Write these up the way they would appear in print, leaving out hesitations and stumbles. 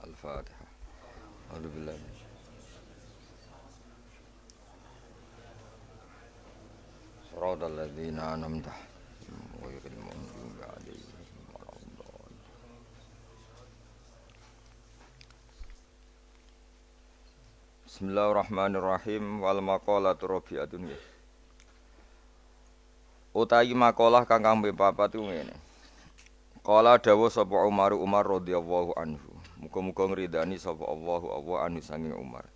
الفاتحة. أعوذ بالله من صراط الذين أنعمت عليهم غير المغضوب عليهم ولا الضالين. Bismillahirrahmanirrahim. Wal maqalatu rabi'atun. Utawi makalah kang kambe papat ku ngene. Qala dawuh sapa Umar radhiyallahu anhu. Muga-muga ngridani sapa Allah anhu sanging Umar.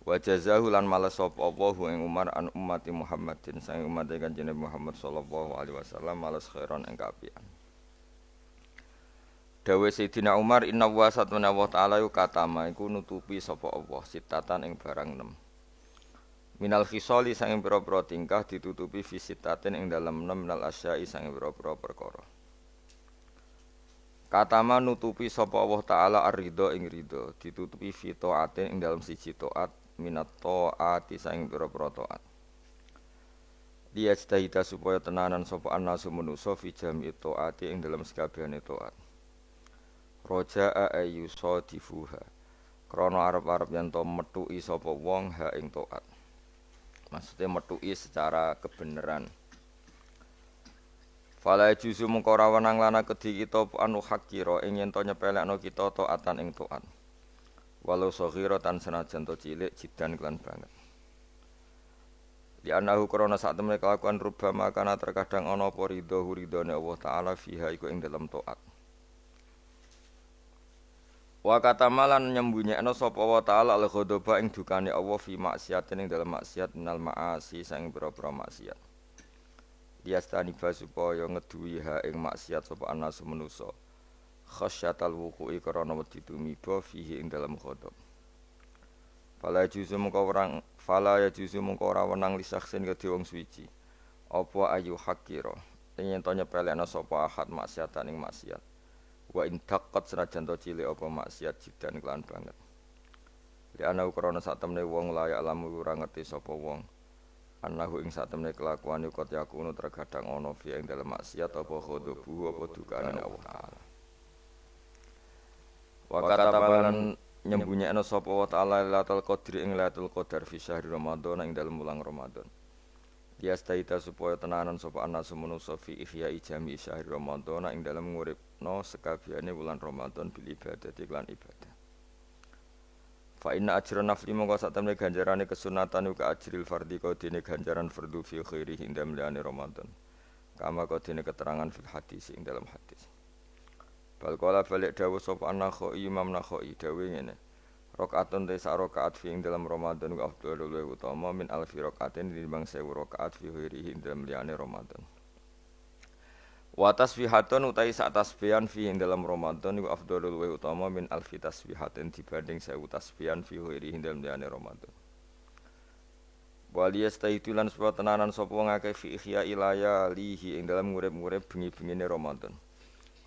Wa jazahu lan males sapa Allahu ing Umar an ummati Muhammadin sang umat Kanjeng Muhammad sallallahu alaihi wasallam males khairan ing kaapian. Dawe Sayyidina Umar inna wa satuna wa ta'ala yu katama iku nutupi sapa Allah sitatan ing barang 6. Minal khisali sang pira-pira tingkah ditutupi fi sitatin ing dalem 6 minal asya'i sang pira-pira perkara. Katama nutupi sapa Allah taala ar-ridha ing ridha ditutupi fi taatin ing dalem siji taat minat taati sang pira-pira taat. Dia cita supaya tenanan sapa anasu manusa fi jami taati ing dalem sakabehane taat. Roja'a ayu sadifuha krana arep-arep yen to metuki sapa wong ha ing taat. Maksudnya metuki secara kebenaran. Fala juzu mengko ora wenang lana kedhi kita anu hakira ing yen to nyepelekno kita taatan ing taat. Walau saghiratan senajan to cilik jidan kelan banget. Di anahu krana sak temene kelakuan rubama kana terkadang ana apa ridhone Allah taala fiha iku ing dalam taat. Wa katamalan nyembunyekno sapa wa ta'ala al-ghadaba ing dukane Allah fi maksiatin ing dalam maksiat minal ma'asi sang pira-pira maksiat. Diastani supaya ngeduwi ha ing maksiat sapa anas manusa. Khasyatal wuqu'i karana wedi tumiba fihi ing dalam ghadab. Fala ya juzu mengko ora wenang li saksin kedhe wong suci. Apa ayu hakira yen to nyepelekno sapa ahad maksiatan ing maksiat. Wa in taqqat senajan to cilik apa maksiat jidan kelan banget. Li ana krana sak temene wong layak lamu ora ngerti sapa wong. Anahu ing sak temene kelakuan iku yakunu terkadang ana fi ing dalem maksiat apa khodobu apa dukane Allah taala. Wa katabalan nyembunyekno sapa wa taala Lailatul Qadri ing Lailatul Qadar fi syahr Ramadan ing dalem wulan Ramadan. Dia staita supaya tenanan sapa anas manusa fi ihya'i jami syahr Ramadan ing dalem nguripno sekabehane wulan Ramadan bil ibadah lan ibadah. Fa inna ajran nafli mongko sak temene ganjarane kesunatan uga ajril fardhi kodene ganjaran fardhu fi khairihi ing dalem Ramadan. Kama kodene keterangan fil hadis ing dalam hadis. Bal qala balik dawuh sapa Nakhai Imam Nakhai dawuh ngene. Rakaatun te sak rakaat fi ing dalam Ramadan ku afdhalul wa utama min alfi rakaatin tinimbang 1000 rakaat fi ghairihi ing dalam liyane Ramadan. Wa tasbihatun utai sak tasbihan fi ing dalam Ramadan ku afdhalul wa utama min alfi tasbihatin dibanding 1000 tasbihan fi ghairihi ing dalam liyane Ramadan. Waliyas taitulan supaya tenanan sapa ngakeh fi ihya ilayalihi ing dalam ngurip-ngurip bengi-bengine Ramadan.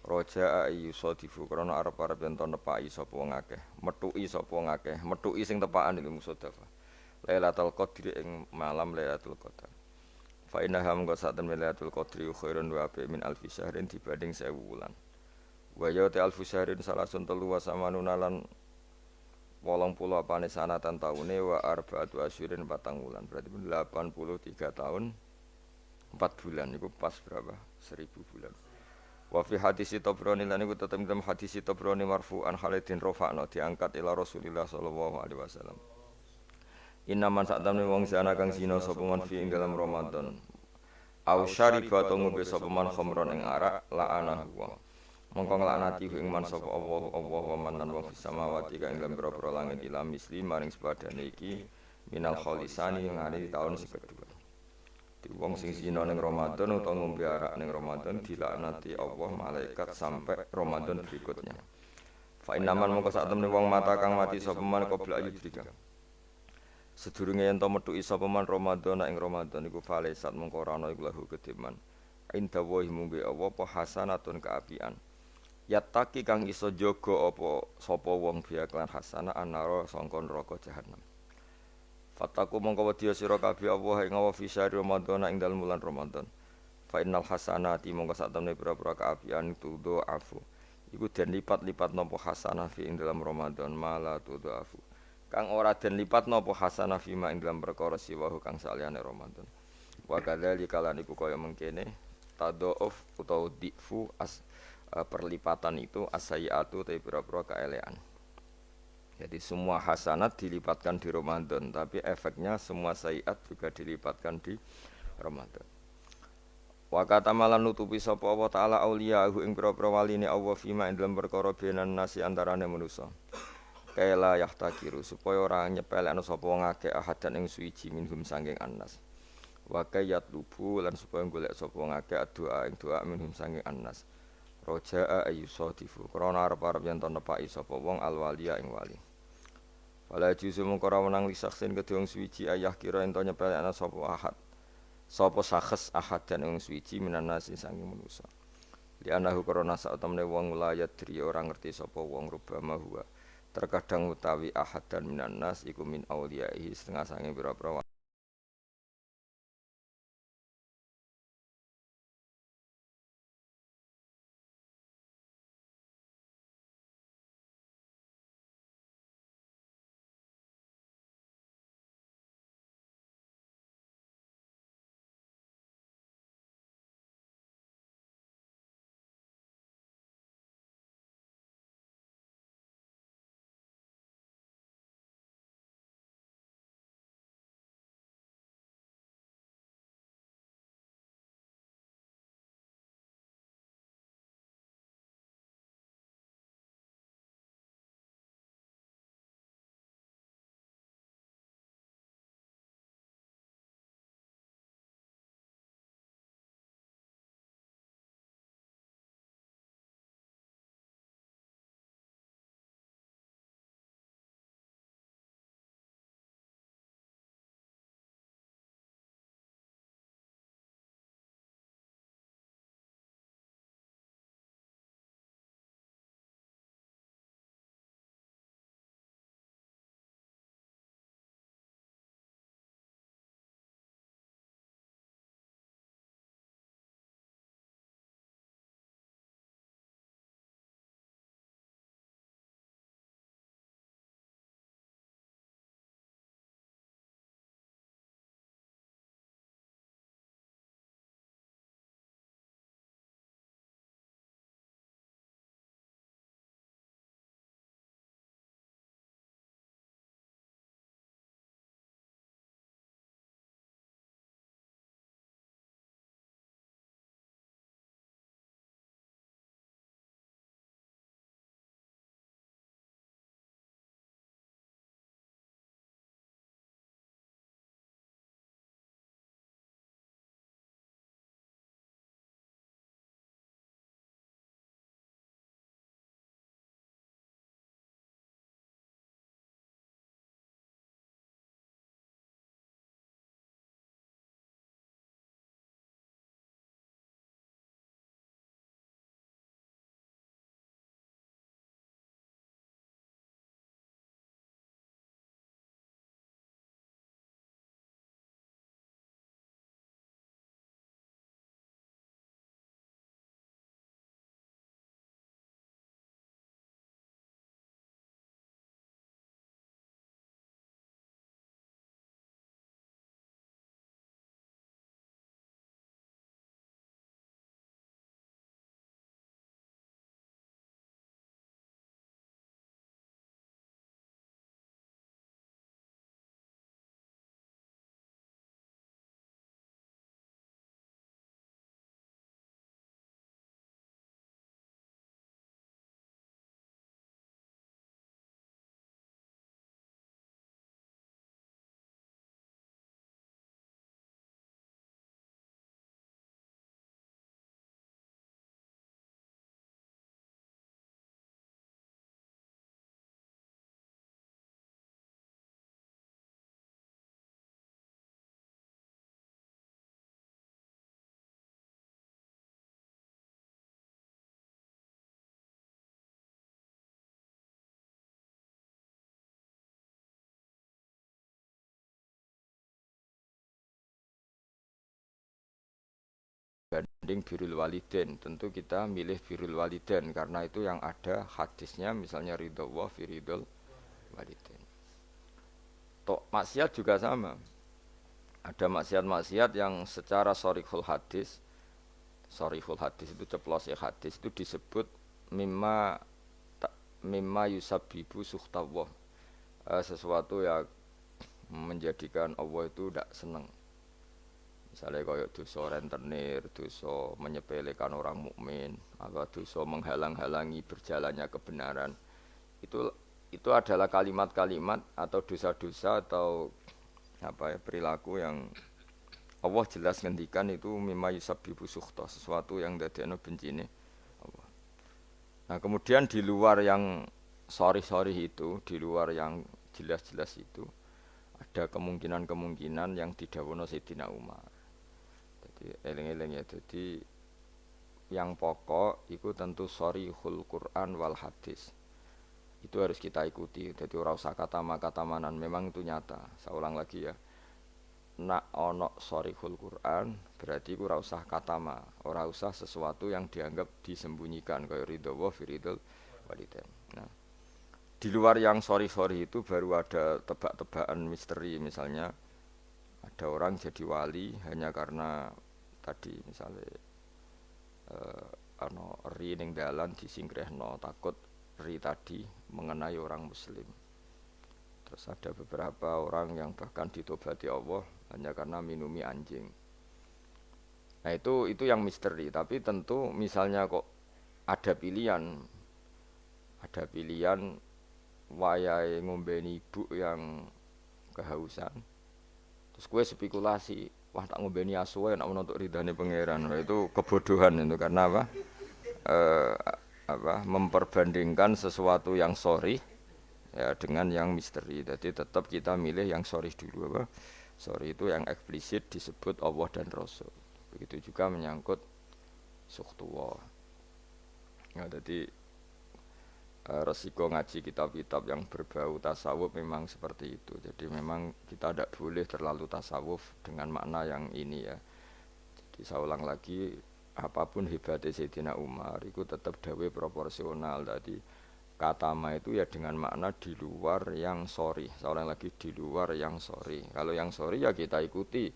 Roja ayyusadifu krana arep-arep yen to nepaki sapa wong akeh, metuki sapa wong akeh, metuki sing tepakan iki musodafah. Lailatul Qadri ing malam Lailatul Qadar. Fa inna ham go sak temene Lailatul Qadri khairun wa bi min alfi syahrin dibanding 1000 wulan. Wa ya ta alfu syahrin salasun telu wa samanuna lan 80 apane sanatan taune wa arba'atu asyrin 4 wulan. Berarti 83 tahun 4 bulan iku pas berapa? 1000 bulan. Wa fi hadis Tabrani lan iku tetep dalam hadis Tabrani marfu'an Khalidin rafa'na diangkat ila Rasulillah sallallahu alaihi wasallam. Inna man sa'tamne wong zina kang zina sapa man fi ing dalam Ramadan. Au syariba to ngombe sapa man khamron ing arak la'anahu wa. Mongko nglaknati ing man sapa Allah wa man lan wong fis samawati kang ing pira-pira langit ila misli maring sepadane iki minal khalisani ngane taun sing kedua. Di wong sing zina ning Ramadan utawa ngombe arak ning Ramadan dilaknati Allah malaikat sampai Ramadan berikutnya. Fa innaman mongko sak temene wong mata kang mati sapa man qabla ayudrika. Sedurunge yen to metuki sapa man Ramadan ing Ramadan iku falesat mongko ora ana iku lahu kediman. Inda wa mumbe Allah apa hasanatun kaapian. Yattaqi kang iso jaga apa sapa wong biya kelan hasanah anara sangka neraka jahanam. Fataku mongko wedi sira kabeh Allah ing fi syahr Ramadan ing dalem wulan Ramadan. Fa innal hasanati mongko sak temene pira-pira kaapian itu do afu. iku den lipat-lipat napa hasanah fi ing dalam Ramadan mala tudhafu kang ora den lipat napa hasanah fi ma ing dalam perkara siwahu kang saliyane Ramadan wa kadzalika lan iku kaya mengkene tadhauf utawa difu perlipatan itu asayiatu te pira-pira kaelean. Jadi semua hasanat dilipatkan di Ramadan, tapi efeknya semua sayiat juga dilipatkan di Ramadan. Wa katamalan nutupi sapa Allah taala auliyahu ing pira-pira waline Allah fima ing dalem perkara benan nasi antarane manusa. Kaila yahtakiru supaya ora nyepelekno sapa wong akeh ahadan ing suwiji minhum sanging annas. Wa kayat lubu lan supaya golek sapa wong akeh doa ing doa minhum sanging annas. Roja'a ayyusadifu krana arep-arep yen to nepaki sapa wong alwaliya ing wali. Wala juzu mung ora menang lisaksin kedhe wong suwiji ayah kira ento nyepelekna sapa ahad. Sapa sakhs ahad dan wong suwiji minanasi sanging manusa. Li anahu krana sak temene wong layat dri ora ngerti sapa wong rubama huwa. Terkadang utawi ahad dan minanas iku min auliyaihi setengah sanging pira-pira dibanding birrul walidain. Tentu kita milih birrul walidain karena itu yang ada hadisnya, misalnya ridho Allah fi ridhol walidain. Tok maksiat juga sama. Ada maksiat-maksiat yang secara sharihul hadis itu ceplos ya hadis itu disebut mimma yusabbibu sukhtallah. Sesuatu yang menjadikan Allah itu tidak senang. Misalnya kayak dosa rentenir, dosa menyepelekan orang mukmin, atau dosa menghalang-halangi berjalannya kebenaran. Itu adalah kalimat-kalimat atau dosa-dosa atau perilaku yang Allah jelas ngendikan itu mimma yusabbibu sukhta, sesuatu yang dadekno bencine Allah. Nah, kemudian di luar yang sorry itu, di luar yang jelas-jelas itu ada kemungkinan-kemungkinan yang didhawuhna Sayyidina Umar. Jadi eling-eling ya, jadi yang pokok itu tentu sharihul Quran wal hadis. Itu harus kita ikuti. Jadi ora usah kata manan, memang itu nyata. Saya ulang lagi ya. Nak ono sharihul Quran berarti ku ora usah katama, ora usah sesuatu yang dianggap disembunyikan kayak ridho wa firidul walidain. Nah, di luar yang sorry itu baru ada tebak-tebakan misteri, misalnya ada orang jadi wali hanya karena tadi misalnya ri ning dalan disingkrehno takut ri tadi mengenai orang muslim. Terus ada beberapa orang yang bahkan ditobati Allah hanya karena minumi anjing. Nah itu yang misteri. Tapi tentu misalnya kok ada pilihan wayahe ngombeni ibu yang kehausan. Terus gue spekulasi, wah tak ngombeni asu ya nak menuntut ridhane pangeran. Nah, itu kebodohan itu karena apa? Memperbandingkan sesuatu yang sorry ya dengan yang misteri. Jadi tetap kita milih yang sorry dulu apa? Sorry itu yang eksplisit disebut Allah dan Rasul. Begitu juga menyangkut sukhtullah. Ya, jadi resiko ngaji kitab-kitab yang berbau tasawuf memang seperti itu. Jadi memang kita tidak boleh terlalu tasawuf dengan makna yang ini ya. Jadi saya ulang lagi, apapun hebatnya Sayyidina Umar itu tetap dawe proporsional. Tadi kata ma itu ya dengan makna di luar yang sorry. Saya ulang lagi, di luar yang sorry. Kalau yang sorry ya kita ikuti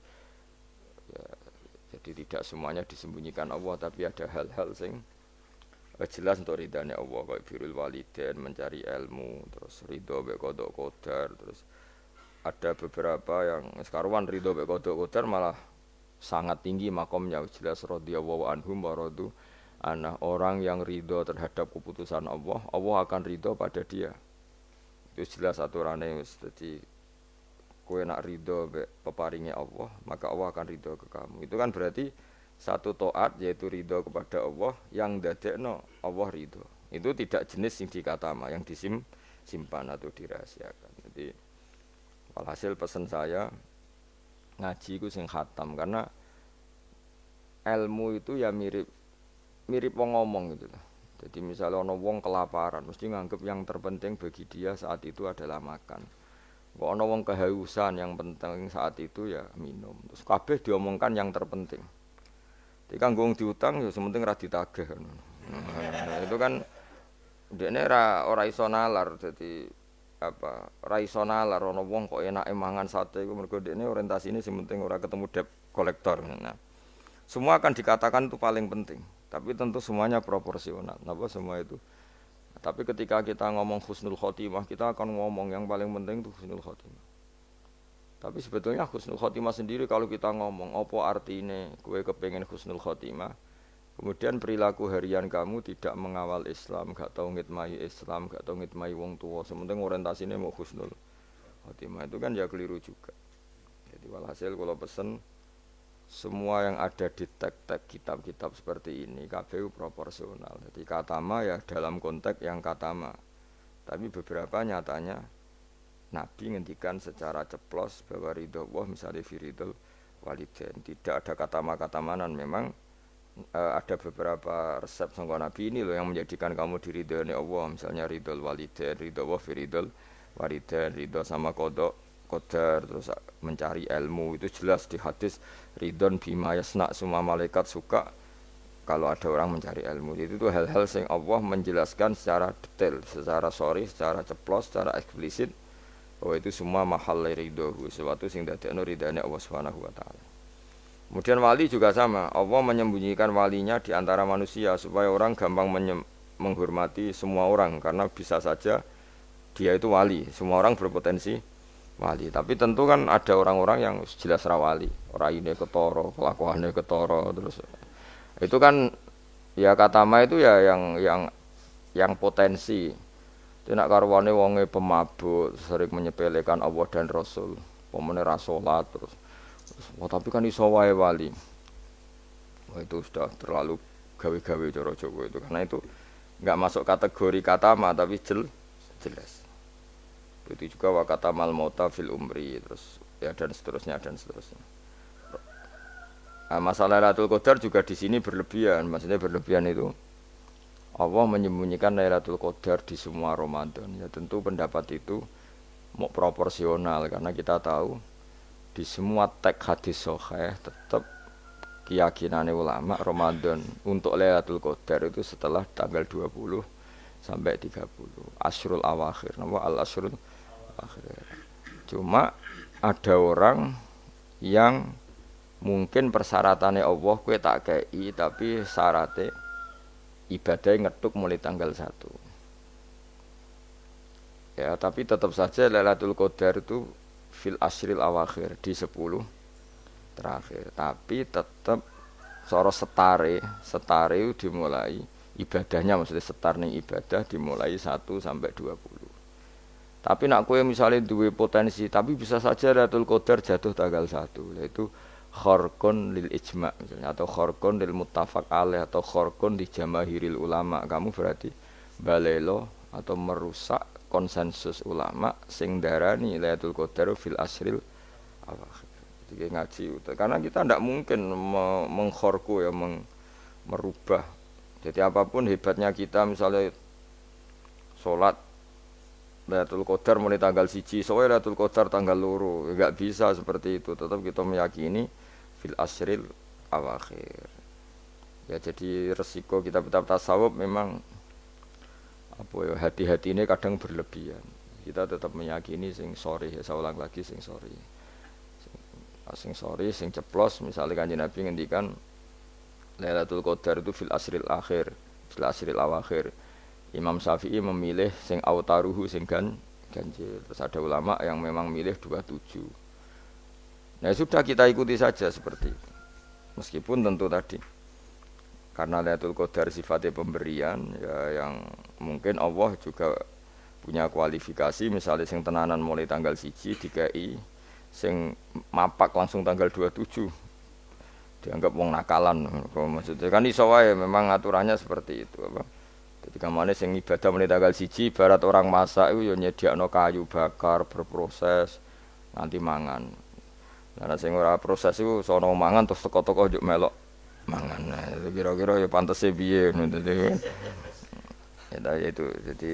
ya, jadi tidak semuanya disembunyikan Allah, tapi ada hal-hal sing jelas untuk ridhanya Allah, kayak birrul walidain, mencari ilmu, terus ridho mek qada qadar, terus ada beberapa yang sekaruan ridho mek qada qadar malah sangat tinggi makomnya, jelas radhiyallahu anhum wa radu anah. Orang yang ridho terhadap keputusan Allah, Allah akan ridho pada dia. Itu jelas aturannya. Jadi kowe nak ridho mek peparinge Allah, maka Allah akan ridho ke kamu. Itu kan berarti satu taat yaitu ridho kepada Allah yang dadekno Allah ridho. Itu tidak jenis sing dikatama, yang disimpan atau dirahasiakan. Jadi walhasil pesan saya ngaji ku sing khatam, karena ilmu itu ya mirip wong ngomong gitu. Jadi misalnya ono wong kelaparan, mesti nganggep yang terpenting bagi dia saat itu adalah makan. Kok ono wong kehausan, yang penting saat itu ya minum. Terus kabeh diomongkan yang terpenting. Jadi kanggo diutang ya sementing ra ditagih. Nah, itu kan dekne ora iso nalar, dadi ora iso nalar ana wong kok enake mangan sate iku mergo dekne orientasine sementing ora ketemu debt kolektor. Nah, semua akan dikatakan itu paling penting, tapi tentu semuanya proporsional. Napa semua itu? Tapi ketika kita ngomong husnul khotimah, kita akan ngomong yang paling penting itu husnul khotimah. Tapi sebetulnya husnul khotimah sendiri kalau kita ngomong apa artinya gue kepengen husnul khotimah, kemudian perilaku harian kamu tidak mengawal Islam, gak tau ngitmai Islam, gak tau ngitmai wong tua, sementing orientasinya mau husnul khotimah, itu kan ya keliru juga. Jadi walhasil kalau pesen semua yang ada di teks-teks kitab-kitab seperti ini KBU proporsional. Jadi katama ya dalam konteks yang katama, tapi beberapa nyatanya Nabi ngendikan secara ceplos bahwa ridho Allah misalnya firidul walidain, tidak ada kata manan. Memang ada beberapa resep sangka Nabi ini loh yang menjadikan kamu diridhoi Allah, misalnya ridhol walidain, ridho Allah firidul walidain, ridho sama qada qadar, terus mencari ilmu itu jelas di hadis ridhon bima yasna, semua malaikat suka kalau ada orang mencari ilmu. Itu tuh hal-hal yang Allah menjelaskan secara detail, secara sorry, secara ceplos, secara eksplisit bahwa itu semua mahal ridhohu, sesuatu sing dadekno ridane Allah Subhanahu wa taala. Kemudian wali juga sama, Allah menyembunyikan walinya di antara manusia supaya orang gampang menghormati semua orang karena bisa saja dia itu wali, semua orang berpotensi wali. Tapi tentu kan ada orang-orang yang jelas ra wali, oraine ketara, kelakuane ketara terus. Itu kan ya kata ma itu ya yang potensi. Tidak karwane wonge pemabuk, sering menyepelekan Allah dan Rasul, pemene ra salat terus. Tapi kan iso wae wali. Wah itu sudah terlalu gawe-gawe cara Jawa itu karena itu enggak masuk kategori kata ma tapi jelas. Itu juga wa kata mal mauta fil umri terus ya dan seterusnya. Masalah Lailatul Qadar juga di sini berlebihan. Maksudnya berlebihan itu Allah menyembunyikan Lailatul Qadar di semua Ramadan. Ya tentu pendapat itu mau proporsional karena kita tahu di semua teks hadis sahih tetap keyakinan ulama Ramadan untuk Lailatul Qadar itu setelah tanggal 20 sampai 30. Asyrul awakhir. Nama al-asyrul awakhir. Cuma ada orang yang mungkin persyaratannya Allah kue tak kei tapi syaratnya ibadahnya ngeduk mulai tanggal 1. Ya, tapi tetap saja Lailatul Qadar itu fil asyril awakhir di 10 terakhir. Tapi tetap soro setare itu dimulai ibadahnya maksudnya setar ning ibadah dimulai 1 sampai 20. Tapi nak kue misalnya duwe potensi tapi bisa saja Lailatul Qadar jatuh tanggal 1 yaitu khorkon lil ijma misalnya atau khorkon lil muttafaq alaih atau khorkon di jamaahiril ulama, kamu berarti balelo atau merusak konsensus ulama sing darani Lailatul Qadar fil asril awakhir. Jadi ngaji karena kita tidak mungkin mengkhorku ya merubah. Jadi apapun hebatnya kita misalnya sholat Lailatul Qadar mulai tanggal 1 soalnya Lailatul Qadar tanggal 2 enggak bisa seperti itu. Tetap kita meyakini fil asril awakhir. Ya jadi resiko kitab-kitab tasawuf memang apa ya hati-hati ini kadang berlebihan. Kita tetap meyakini sing sore ya saya ulang lagi sing sore. Sing sore sing ceplos misalnya Kanjeng Nabi ngendikan Lailatul Qadar itu fil asril akhir, fil asril awakhir. Imam Syafi'i memilih sing autaruhu sing ganjil. Terus ada ulama yang memang milih 27. Nah sudah kita ikuti saja seperti itu. Meskipun tentu tadi karena Lailatul Qadar sifatnya pemberian ya yang mungkin Allah juga punya kualifikasi misalnya sing tenanan mulai tanggal 1 dikai sing mapak langsung tanggal 27 dianggap wong nakalan. Maksudnya kan iso wae memang aturannya seperti itu apa. Jadi kamane sing ibadah mulai tanggal 1 barat orang masak itu ya nyediakno kayu bakar berproses nanti mangan. Nah sing ora proses iku sono mangan terus teko-teko njuk melok mangan. Nah, itu kira-kira ya pantese piye ngono dadi. Ya itu jadi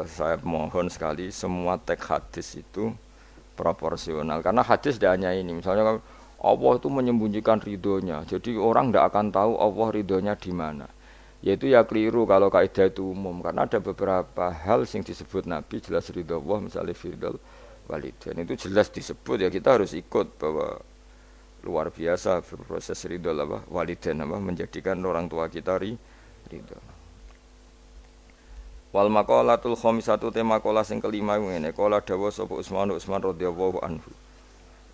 saya mohon sekali semua teks hadis itu proporsional karena hadis tidak hanya ini. Misalnya Allah itu menyembunyikan ridhonya. Jadi orang tidak akan tahu Allah ridhonya di mana. Yaitu ya keliru kalau kaidah itu umum karena ada beberapa hal yang disebut Nabi jelas ridho Allah misalnya firdal walidain itu jelas disebut ya kita harus ikut bahwa luar biasa proses ridho apa walidain apa menjadikan orang tua kita ridho. Wal maqalatul khamisatu tema maqalah sing kelima ngene qala dawa sapa Utsman radhiyallahu anhu.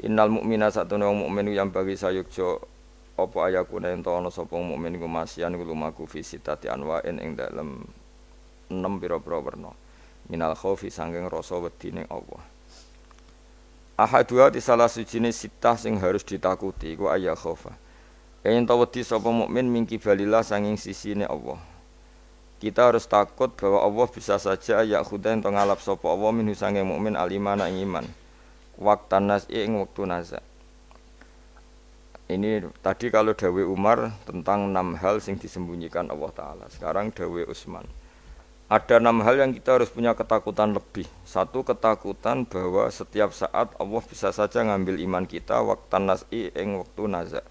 Innal mu'mina satune wong mukmin yang bagi sayukjo apa ayakune ento ana sapa mukmin iku masyan iku lumaku fi sitati anwa'in ing dalem 6 pira-pira werna. Minal khaufi sanging rasa wedi ning Allah. Ahadua di salah sijine sitah sing harus ditakuti iku ayya khaufa. Yen ta wedi sapa mukmin mingki balillah sanging sisine Allah. Kita harus takut bahwa Allah bisa saja ya khudain to ngalap sapa Allah minhu sanging mukmin alimana ing iman. Waqtan nas ing wektu nazak. Ini tadi kalau dawe Umar tentang 6 hal sing disembunyikan Allah Ta'ala. Sekarang dawe Utsman. Ada 6 hal yang kita harus punya ketakutan lebih. 1 ketakutan bahwa setiap saat Allah bisa saja ngambil iman kita waktan nas'i ing waktu nazak.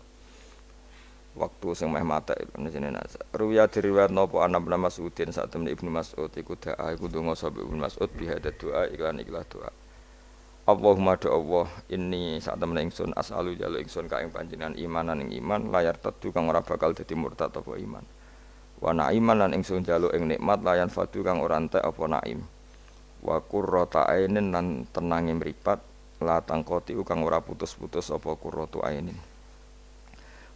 waktu sing meh matek jenenge nazar. Ruya diriwayat napa ana Ibnu Mas'udin sak temne Ibnu Mas'ud iku da'a iku donga sapa Ibnu Mas'ud bihada doa iklan ikhlas doa. Allahumma do Allah inni sak temne ingsun as'alu jalu ingsun ka ing panjenengan imanan ing iman layar tetu kang ora bakal dadi murtad apa iman. Wa na'iman lan ingsun jalu ing nikmat layan fadu kang ora entek apa naim. Wa qurrata ainin lan tenange mripat la tangkoti kang ora putus-putus apa qurratu ainin.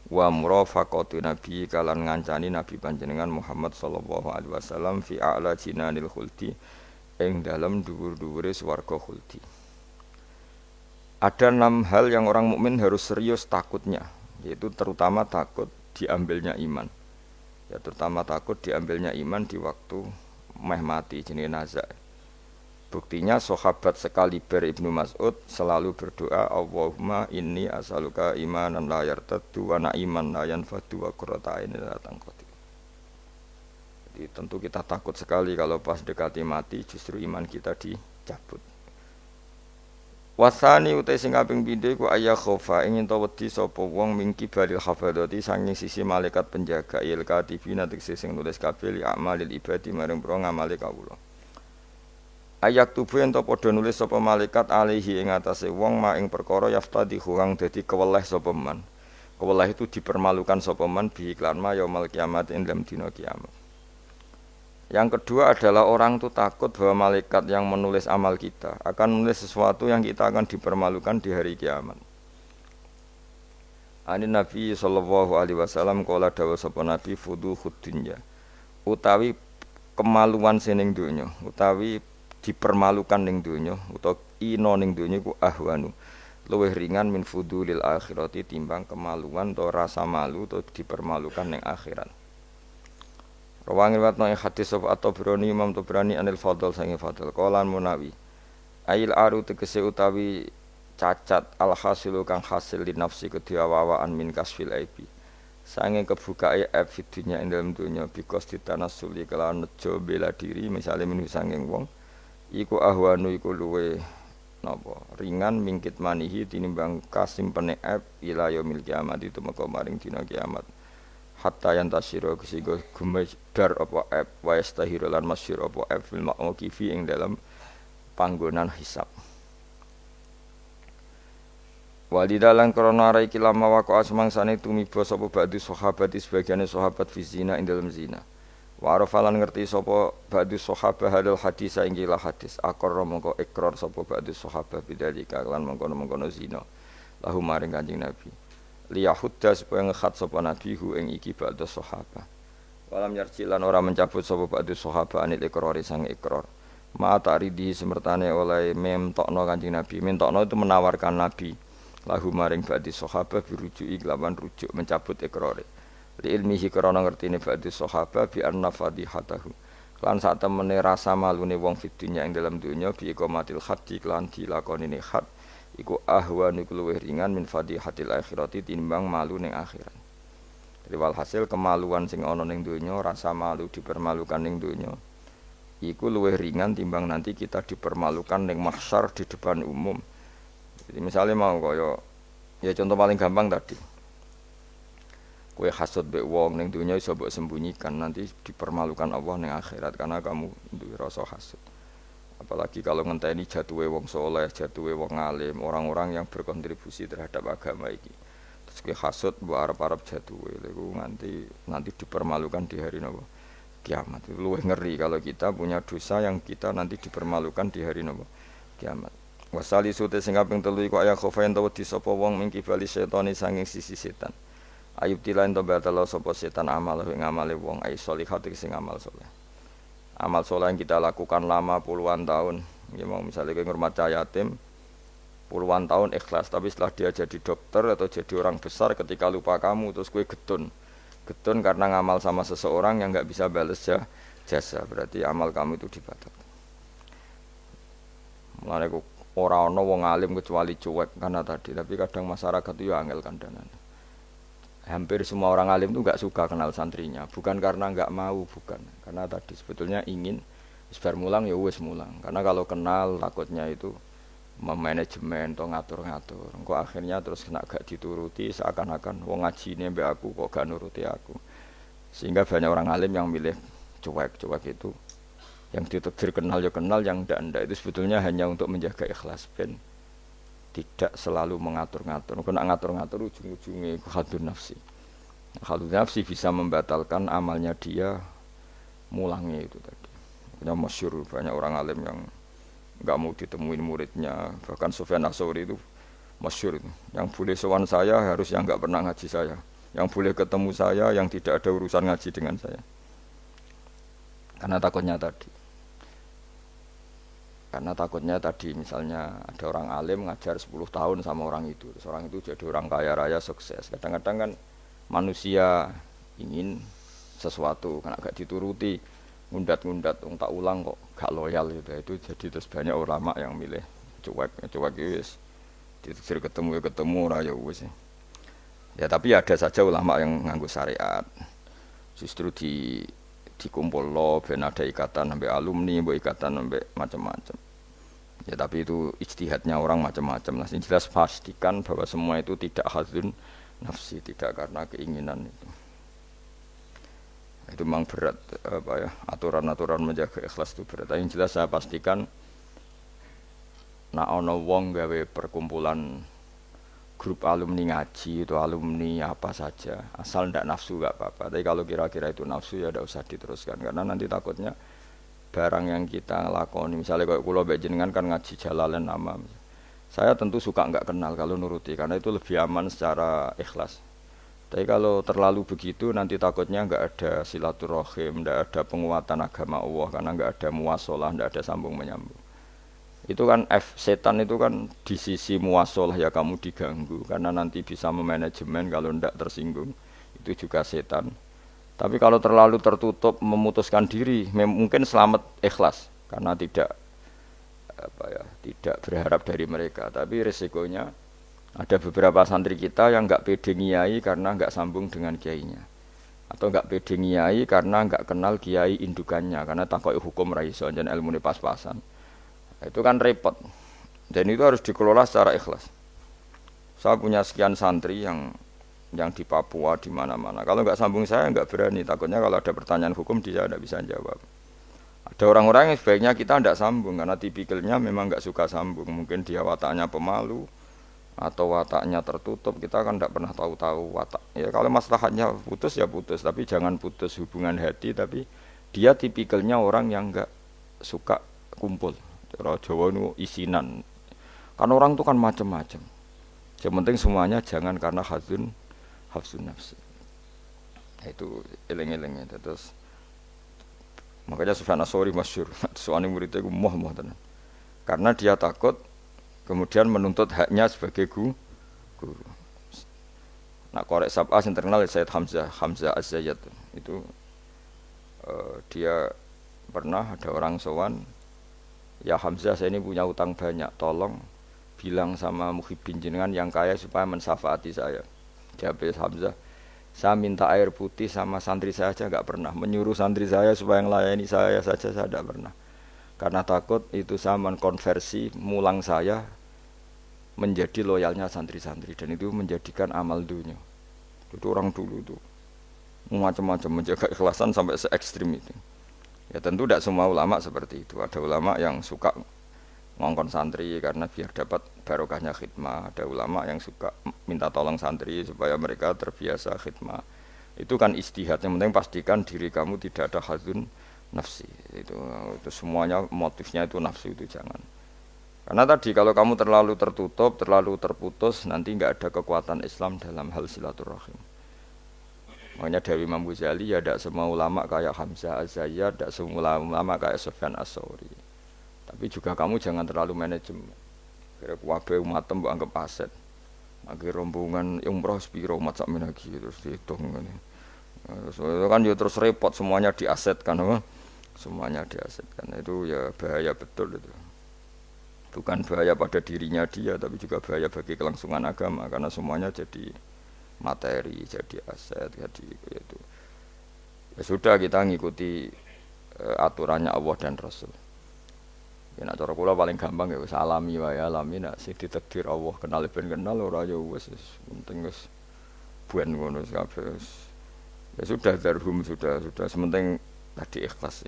Wa murafaqatu nabi kalan ngancani nabi panjenengan Muhammad sallallahu alaihi wasallam fi a'la jinanil khuldi ing dalem dhuwur-dhuwure swarga khuldi. Ada 6 hal yang orang mukmin harus serius takutnya, yaitu terutama takut diambilnya iman. Ya terutama takut diambilnya iman di waktu meh mati jenenge nazar. Buktinya sahabat sekaliber Ibnu Mas'ud selalu berdoa Allahumma inni as'aluka imanan la yartaddu wa na'iman la yanfadu wa qurrata ainin la tanqati. Jadi tentu kita takut sekali kalau pas dekati mati justru iman kita dicabut. Wasani utai sing kaping pindho iku ayya khofa ingin to wedi sapa wong mingki balil hafadzati sanging sisi malaikat penjaga il katibina tegese sing nulis kabeh li amalil ibadi maring pro ngamale kawula. Ayak tubuh ento padha nulis sapa malaikat alaihi ing atase wong ma ing perkara yaftadi kang dadi keweleh sapa man. Keweleh itu dipermalukan sapa man bi iklan ma yaumul kiamat ing dalam dina kiamat. Yang kedua adalah orang itu takut bahwa malaikat yang menulis amal kita akan menulis sesuatu yang kita akan dipermalukan di hari kiamat. Ani Nabi sallallahu alaihi wasallam kala dawuh sapa Nabi fuduhud dunya. Utawi kemaluan sining donya, utawi dipermalukan ning donya utawa ina ning donya ku ahwanu luwih ringan min fudulil akhirati timbang kemaluan atau rasa malu atau dipermalukan ning akhirat. Rawang riwayatno ing hadis sapa At-Tabrani Imam Tabrani anil Fadl sange Fadl qalan Munawi ail aru tegese utawi cacat al hasilu kang hasil li nafsi kedhiawawaan min kasfil aibi sange kebukae aib fidunya ing dalem donya bikos ditanasuli kelawan nejo bela diri misale minu sanging wong iku ahwanu iku luwe napa ringan mingkit manihi tinimbang kasimpene aib ila yaumil kiamat itu meka maring dina kiamat hatta yantasira kesigo gumedar apa aib wa yastahiru lan masyhur apa aib fil mauqifi ing dalam panggonan hisab. Walidalan krana ara iki lama waqo asmangsane tumiba sapa ba'du sahabat sebagiane sahabat fi zina ing dalam zina. Wa arafalan ngerti sapa ba'du sahabat hadal hadis inggih hadis akor mongko ikrar sapa ba'du sahabat bidzalika lan mongko-mongko zina lahu maring Kanjeng Nabi liyahudda supaya ngekhat sapa Nabi hu ing iki ba'du sahabat walam yarjilan ora mencabut sapa ba'du sahabat anil ikrar sang ikrar ma ta'ridi semertane oleh memtokno Kanjeng Nabi mentokno itu menawarkan Nabi lahu maring ba'du sahabat birujuki kelawan rujuk mencabut ikrare li ilmihi krana ngertine ba'du sahabat bi anna fadihatahu lan sak temene rasa malune wong fid dunya ing dalam dunya bi iqamatil haddi lan dilakonine had iku ahwan iku luwih ringan min fadihatil akhirati timbang malu ning akhirat. Jadi walhasil kemaluan sing ana ning dunya rasa malu dipermalukan ning dunya iku luwih ringan timbang nanti kita dipermalukan ning mahsyar di depan umum. Jadi misalnya mau kaya ya contoh paling gampang tadi kowe hasud mbek wong ning dunya iso mbok sembunyikan nanti dipermalukan Allah ning akhirat karena kamu duwe rasa hasud. Apalagi kalau ngenteni jatuhe wong soleh, jatuhe wong alim, orang-orang yang berkontribusi terhadap agama iki. Terus kowe hasud mbok arep-arep jatuhe lho nanti dipermalukan di hari napa kiamat. Luwih ngeri kalau kita punya dosa yang kita nanti dipermalukan di hari napa kiamat. Wasali sute sing kaping 3 iku aya khofaen tawa di sapa wong mingki bali setane sanging sisi setan. Ayub tilain to batalo sapa setan amal ing amale wong ai sholihat sing amal saleh. Amal saleh yang kita lakukan lama puluhan tahun, ya mau misalnya kowe ngurmat yatim puluhan tahun ikhlas, tapi setelah dia jadi dokter atau jadi orang besar ketika lupa kamu terus kowe getun karena ngamal sama seseorang yang enggak bisa balas jasa, berarti amal kamu itu dibatalkan. Mulane kok ora ana wong alim kecuali cuek karena tadi, tapi kadang masyarakat itu ya angel kandhanan. Hampir semua orang alim itu enggak suka kenal santrinya, bukan karena enggak mau, bukan. Karena tadi sebetulnya ingin sebar mulang ya wis mulang. Karena kalau kenal takutnya itu memanajemen atau ngatur-ngatur. Engko akhirnya terus kena gak dituruti seakan-akan wong ngajine mbek aku kok gak nuruti aku. Sehingga banyak orang alim yang milih cuek-cuek itu. Yang ditakdir kenal ya kenal, yang ndak itu sebetulnya hanya untuk menjaga ikhlas ben tidak selalu mengatur-ngatur. Kena ngatur-ngatur ujung-ujungnya khadun nafsi. Khadun nafsi bisa membatalkan amalnya dia mulangnya itu tadi. Yang masyhur banyak orang alim yang nggak mau ditemuin muridnya, bahkan Sufyan Ats-Tsauri itu masyhur itu. Yang boleh sowan saya harus yang nggak pernah ngaji saya, yang boleh ketemu saya yang tidak ada urusan ngaji dengan saya, karena takutnya tadi misalnya ada orang alim ngajar 10 tahun sama orang itu, terus orang itu jadi orang kaya raya sukses. Kadang-kadang kan manusia ingin sesuatu karena gak dituruti, ngundat-ngundat, tak ulang kok gak loyal gitu. Itu jadi terus banyak ulama yang milih cuek wis. Ditegur ketemu ya ketemu ora ya wis. Ya tapi ada saja ulama yang nganggo syariat. Justru dikumpul lo ben ada ikatan sampai alumni, mbok ikatan sampai macam-macam. Ya tapi itu ijtihadnya orang macam-macam lah. Yang jelas pastikan bahwa semua itu tidak hadzun nafsi, tidak karena keinginan itu. Itu memang berat apa ya, aturan-aturan menjaga ikhlas itu berat. Yang jelas saya pastikan nak ono wong gawe perkumpulan grup alumni ngaji itu alumni apa saja, asal ndak nafsu gak apa-apa. Tapi kalau kira-kira itu nafsu ya ndak usah diteruskan, karena nanti takutnya barang yang kita lakoni, misalnya kayak kula mbek jenengan kan ngaji Jalalain nama. Saya tentu suka enggak kenal kalau nuruti, karena itu lebih aman secara ikhlas. Tapi kalau terlalu begitu nanti takutnya enggak ada silaturahim, enggak ada penguatan agama Allah, karena enggak ada muwasalah, enggak ada sambung menyambung. Itu kan setan itu kan di sisi muwasalah ya kamu diganggu, karena nanti bisa memanajemen kalau enggak tersinggung. Itu juga setan. Tapi kalau terlalu tertutup memutuskan diri, mungkin selamat ikhlas karena tidak tidak berharap dari mereka. Tapi resikonya ada beberapa santri kita yang enggak pede ngiyai karena enggak sambung dengan kiainya, atau enggak pede ngiyai karena enggak kenal kiai indukannya, karena takoi hukum ra iso jan ilmune pas-pasan. Itu kan repot. Dan itu harus dikelola secara ikhlas. Saya punya sekian santri yang di Papua di mana-mana. Kalau enggak sambung saya enggak berani, takutnya kalau ada pertanyaan hukum dia tidak bisa jawab. Ada orang-orang yang sebaiknya kita tidak sambung karena tipikalnya memang enggak suka sambung. Mungkin dia wataknya pemalu atau wataknya tertutup, kita kan tidak pernah tahu-tahu watak. Ya kalau maslahatnya putus ya putus, tapi jangan putus hubungan hati. Tapi dia tipikalnya orang yang enggak suka kumpul. Cara Jawa itu isinan. Kan orang itu kan macam-macam. Yang penting semuanya jangan karena hafsun nafsi. Itu eleng-elengnya. Terus makanya Sufyan Ats-Tsauri masyhur. Soalnya muridnya itu moh tenan. Karena dia takut kemudian menuntut haknya sebagai guru. Nah, korek sab'ah yang terkenal Sayyid Hamzah Az-Zayyad itu dia pernah ada orang sowan, ya Hamzah saya ini punya utang banyak, tolong bilang sama Muhyiddin jenengan yang kaya supaya mensyafaati saya. Jawab Hamzah, saya minta air putih sama santri saya aja enggak pernah, menyuruh santri saya supaya melayani saya saja saya tidak pernah. Karena takut itu saya mengkonversi mulang saya menjadi loyalnya santri-santri, dan itu menjadikan amal dunia. Itu orang dulu itu macam-macam menjaga ikhlasan sampai se ekstrim itu. Ya tentu tidak semua ulama seperti itu. Ada ulama yang suka ngongkon santri karena biar dapat barokahnya khidmah. Ada ulama yang suka minta tolong santri supaya mereka terbiasa khidmah. Itu kan ijtihad. Yang penting pastikan diri kamu tidak ada hadzun nafsi. Itu semuanya motifnya itu nafsu, itu jangan. Karena tadi kalau kamu terlalu tertutup, terlalu terputus, nanti enggak ada kekuatan Islam dalam hal silaturahim. Makanya dari Imam Ghazali ya tidak semua ulama kayak Hamzah Az-Zayyad, tidak semua ulama kayak Sufyan Ats-Tsauri. Tapi juga kamu jangan terlalu manajemen. Kira kuwabe umatem mbok anggap aset. Akhir rombongan umroh sepiro umat sak menagi terus dihitung ngene. Terus kan ya terus repot, semuanya diasetkan apa? Semuanya diasetkan. Itu ya bahaya betul itu. Bukan bahaya pada dirinya dia, tapi juga bahaya bagi kelangsungan agama, karena semuanya jadi materi, jadi aset, jadi itu. Ya sudah, kita ngikuti aturannya Allah dan Rasul. Ya Nek cara kula paling gampang ya wis alami wae alami nek sing ditakdir Allah kenal ben kenal ora ya wis penting wis buen ngono kabeh wis. Ya sudah darhum sudah sementing tadi ikhlas.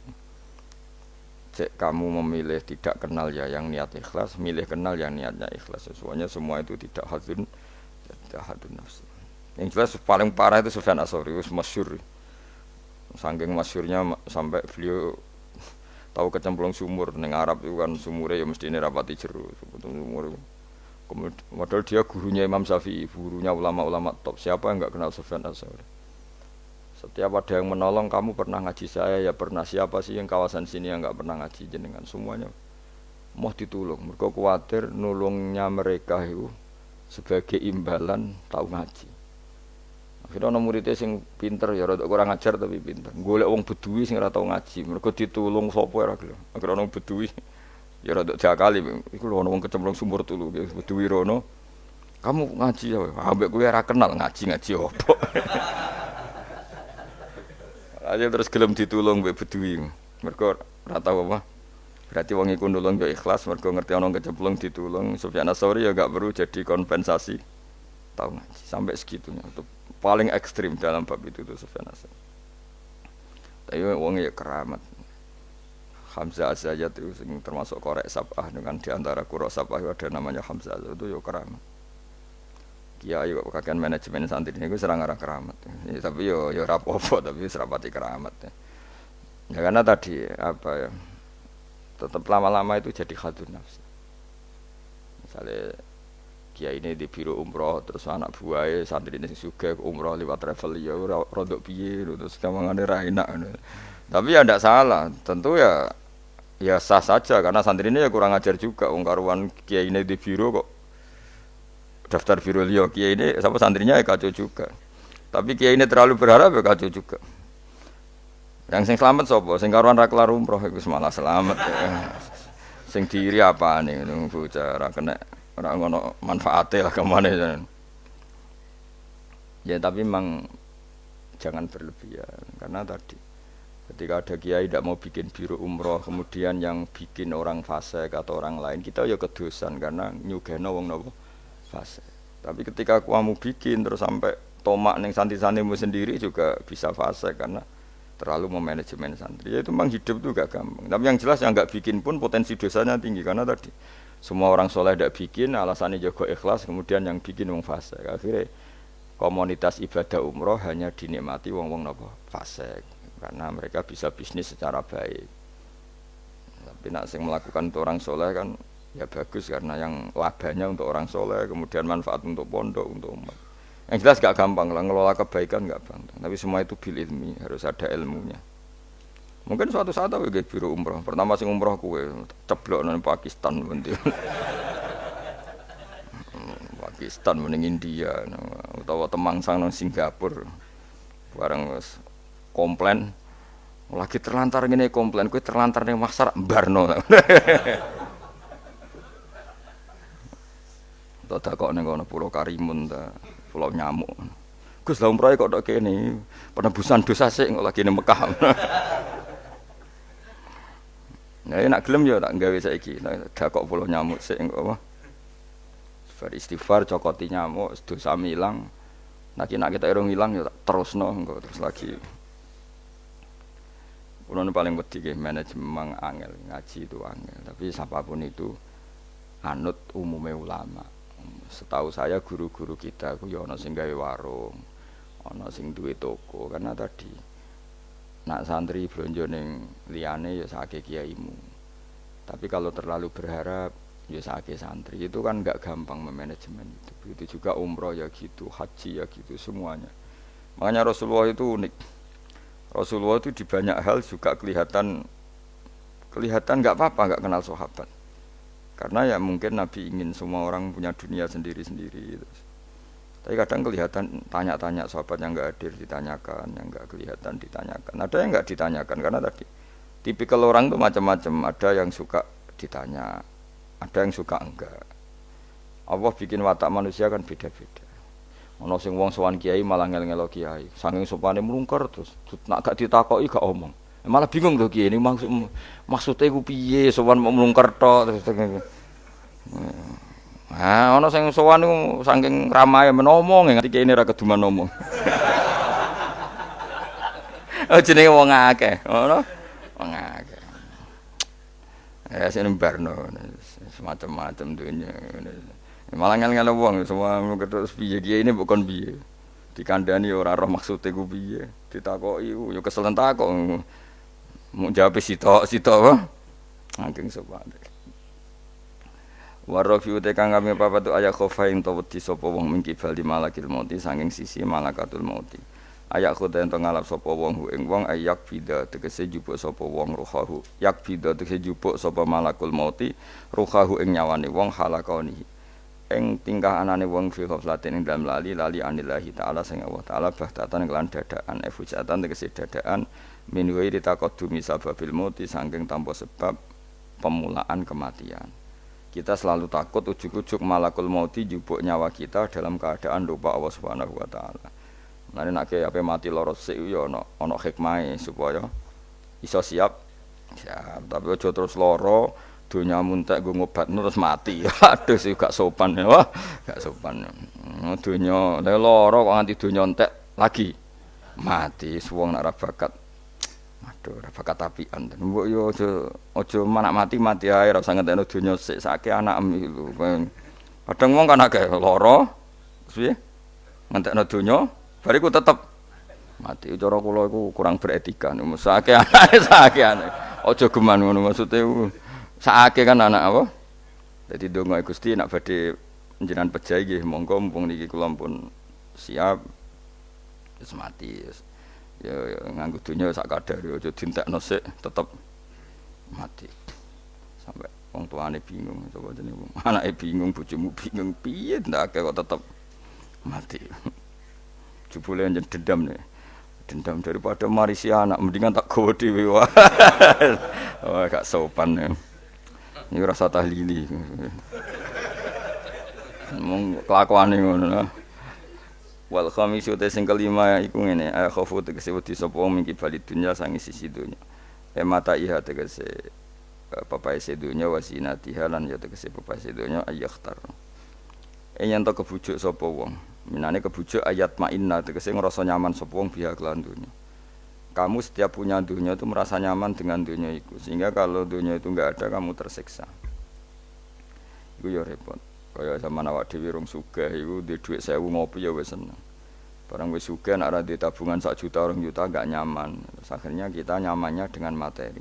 Cek kamu memilih tidak kenal ya yang niat ikhlas, milih kenal yang niatnya ikhlas. Semuanya semua itu tidak hadun nafsi. Yang jelas paling parah itu Sufyan Ats-Tsauri, wis masyhur. Saking masyhurnya sampai beliau tahu kecemplung sumur ning Arab itu kan sumure ya mestine rapati jero sumur. Padahal dia gurunya Imam Syafi'i, gurunya ulama-ulama top. Siapa yang enggak kenal Sufyan Ats-Tsauri? Setiap ada yang menolong, kamu pernah ngaji saya ya pernah. Siapa sih yang kawasan sini yang enggak pernah ngaji jenengan? Semuanya mau ditulung. Mereka khawatir nulungnya mereka itu sebagai imbalan tahu ngaji. Akhirnya ana muridé sing pinter ya rada kurang ajar tapi pinter. Golek wong Beduwi sing ora tau ngaji, mergo ditulung sapa ora gelem. Akhire ana Beduwi ya rada diakali, iku lho ana wong kecemplung sumur tulu, Beduwi rono. Kamu ngaji ya, ambek kowe ora kenal ngaji opo. Aja terus gelem ditulung mbek Beduwi. Mergo ora tau apa. Berarti wong iku nulung yo ikhlas mergo ngerti ana kecemplung ditulung. Sufyan Ats-Tsauri ya gak perlu jadi kompensasi. Tahu ngaji sampai segitunya. Untuk paling ekstrim dalam bab itu tuh Sufyan Ats-Tsauri. Tapi wong ya keramat. Hamzah Az-Zayyat itu termasuk korek sabah dengan diantara qura sabah ada namanya Hamzah itu ya keramat. Kiai kok kakean manajemen santri niku serang arah keramat. Ya, tapi yo ora apa-apa tapi serapati keramat. Ya karena tadi apa ya? Tetap lama-lama itu jadi hadun nafsi. Misalnya kiai ini di biro umroh terus anak buahnya santri ini juga umroh lewat travel ya rodok piye terus kamangane ra enak. Tapi ya ndak salah, tentu ya sah saja karena santri ini ya kurang ajar juga wong karuan kiai ini di biro kok daftar biro liya kiai ini sama santrinya ya kacau juga. Tapi kiai ini terlalu berharap ya kacau juga. Yang sing selamat sapa? Sing karuan ra kelar umroh iku malah selamat. Ya. Sing diri apane ngono bocah ra kena ora ngono manfaate lah kemana ya tapi memang jangan berlebihan karena tadi ketika ada kiai tidak mau bikin biro umroh kemudian yang bikin orang fasik atau orang lain kita ya kedosan karena nyugeno wong napa fasik tapi ketika kamu bikin terus sampai tomak ning santri-santrimu sendiri juga bisa fasik karena terlalu memanajemen santri ya itu memang hidup tuh gak gampang tapi yang jelas yang enggak bikin pun potensi dosanya tinggi karena tadi semua orang soleh tidak bikin, alasannya jago ikhlas, kemudian yang bikin wong fasik. Akhirnya komunitas ibadah umroh hanya dinikmati wong-wong napa fasik, karena mereka bisa bisnis secara baik. Tapi nak sing melakukan untuk orang soleh kan ya bagus karena yang labanya untuk orang soleh, kemudian manfaat untuk pondok, untuk umat. Yang jelas gak gampang lah ngelola kebaikan gak gampang. Tapi semua itu bil ilmi, harus ada ilmunya. Mungkin suatu saat aku ke biro umroh. Pertama sing umroh kue ceblok nang Pakistan bentil. Pakistan mending India, utawa Temangsang nang Singapura. Bareng komplain, lagi terlantar ngene komplain, kue terlantar ning Maksar Barno. Tak kok ning kono Pulau Karimun ta, Pulau Nyamuk. Gus lha umroh kok tok kene, penebusan dosa sik kok lagi ning Mekah. Nah, nak gelem ya tak gawe saiki. Dak kok Pulau Nyamuk sik engko apa? Beristighfar cokoti nyamuk, dosa ilang. Nek kita irung ilang ya tak terusno engko terus lagi. Kulo paling wedi nggih manajemen angel, ngaji itu angel. Tapi siapapun itu anut umume ulama. Setahu saya guru-guru kita ku ya ana sing gawe warung, ana sing duwe toko karena tadi nak santri blonjo ning liyane ya sakake kiaimu. Tapi kalau terlalu berharap ya sakake santri itu kan enggak gampang memanajemen itu. Begitu juga umroh ya gitu, haji ya gitu semuanya. Makanya Rasulullah itu unik. Rasulullah itu di banyak hal juga kelihatan enggak apa-apa enggak kenal sahabat. Karena ya mungkin Nabi ingin semua orang punya dunia sendiri-sendiri gitu. Tapi kadang kelihatan tanya-tanya sahabat yang enggak hadir ditanyakan, yang enggak kelihatan ditanyakan. Ada yang enggak ditanyakan karena tadi tipikal orang itu macam-macam. Ada yang suka ditanya, ada yang suka enggak. Allah bikin watak manusia kan beda-beda. Ana sing wong sowan kiai malah ngel-ngelo kiai. Saking sopane mlungker terus nak gak ditakoki gak omong. Malah bingung lho Ki, ini maksudnya ku piye sowan mau mlungker tok terus. Ah, ana sing sowan niku saking ramae menomong nganti kene ra keduman ngomong. Oh jenenge wong akeh, ngono. Wong akeh. Ya sing barno semacam-macam dunya. Malah ngel-ngel wong semua ketok piye kiye ini bukan piye. Dikandani ora roh maksude ku piye. Ditakoki yo kesel takok. Mau jawab sitok apa? Saking sopan. Warafiu te kang kami papat ayat khofain to wedi sapa wong mingkibal di malakil mauti saking sisi malakatul mauti. Ayak khote ento ngalap sapa wong ing wong ayak bida tegese jupuk sapa wong ruhahu. Yak bida tegese jupuk sapa malakul mauti ruhahu ing nyawane wong halakoni. Ing tingkah anane wong fi ghaflatin ing dalam lali anillahi taala sing Allah taala bahtatan kelan dadakan efujatan tegese dadakan min ghairi taqaddumi sababil mauti saking tanpa sebab pemulaan kematian. Kita selalu takut ujuk-ujuk malakul mauti jupuk nyawa kita dalam keadaan lupa Allah Subhanahu wa taala. Mane nek ape mati lara sik yo ana hikmahe supaya iso siap. Siap, tapi aja terus lara donya muntek nggo ngobatno terus mati. Aduh sik gak sopan ya. Wah, gak sopan. Donya lara kok nganti donya entek lagi mati wong nek ora bakat. Aduh, ora bakat apian. Mbok yo aja manak mati ae ora usah ngentekno donya sik sake anakem iki lho. Kadang wong kan akeh lara, piye? Ngentekno donya, bariku tetep mati. Cara kula iku kurang beretika. Sake anake sake anake. Aja geman ngono maksude sake kan anak apa? Dadi donga Gusti nek badhe njenengan pejahi nggih monggo mumpung niki kula pun siap wis mati. Ya nganggo dunya sak kadar aja dientekno sik tetep mati. Sampai wong tuane bingung sapa jenenge wong. Anake bingung, bojomu bingung, piye ndake kok tetep mati. Jebule njen dendam nih. Dendam daripada marisi anak mendingan tak gawa dhewe wae. Wah gak sopan ya. Iki rasa tahlili. Mong kelakuane ngono. Wal khamisu te sing kelima iku ngene khofu tegese wedi sapa wong mingki bali dunya sangi sisi dunya mata iha tegese papae sedunya wasinatiha lan ya tegese papae sedunya ayakhtar yen to kebujuk sapa wong minane kebujuk ayat mainna tegese ngrasa nyaman sapa wong biha kelan dunya kamu setiap punya dunya itu merasa nyaman dengan dunya itu sehingga kalau dunya itu enggak ada kamu tersiksa iku ya repot. Kaya zaman awak dhewe rong sugih iku duwe dhuwit 1000 ngopi ya wis seneng. Barang wis sugih nek ora duwe tabungan 1 juta 2 juta enggak nyaman. Terus akhirnya kita nyamannya dengan materi.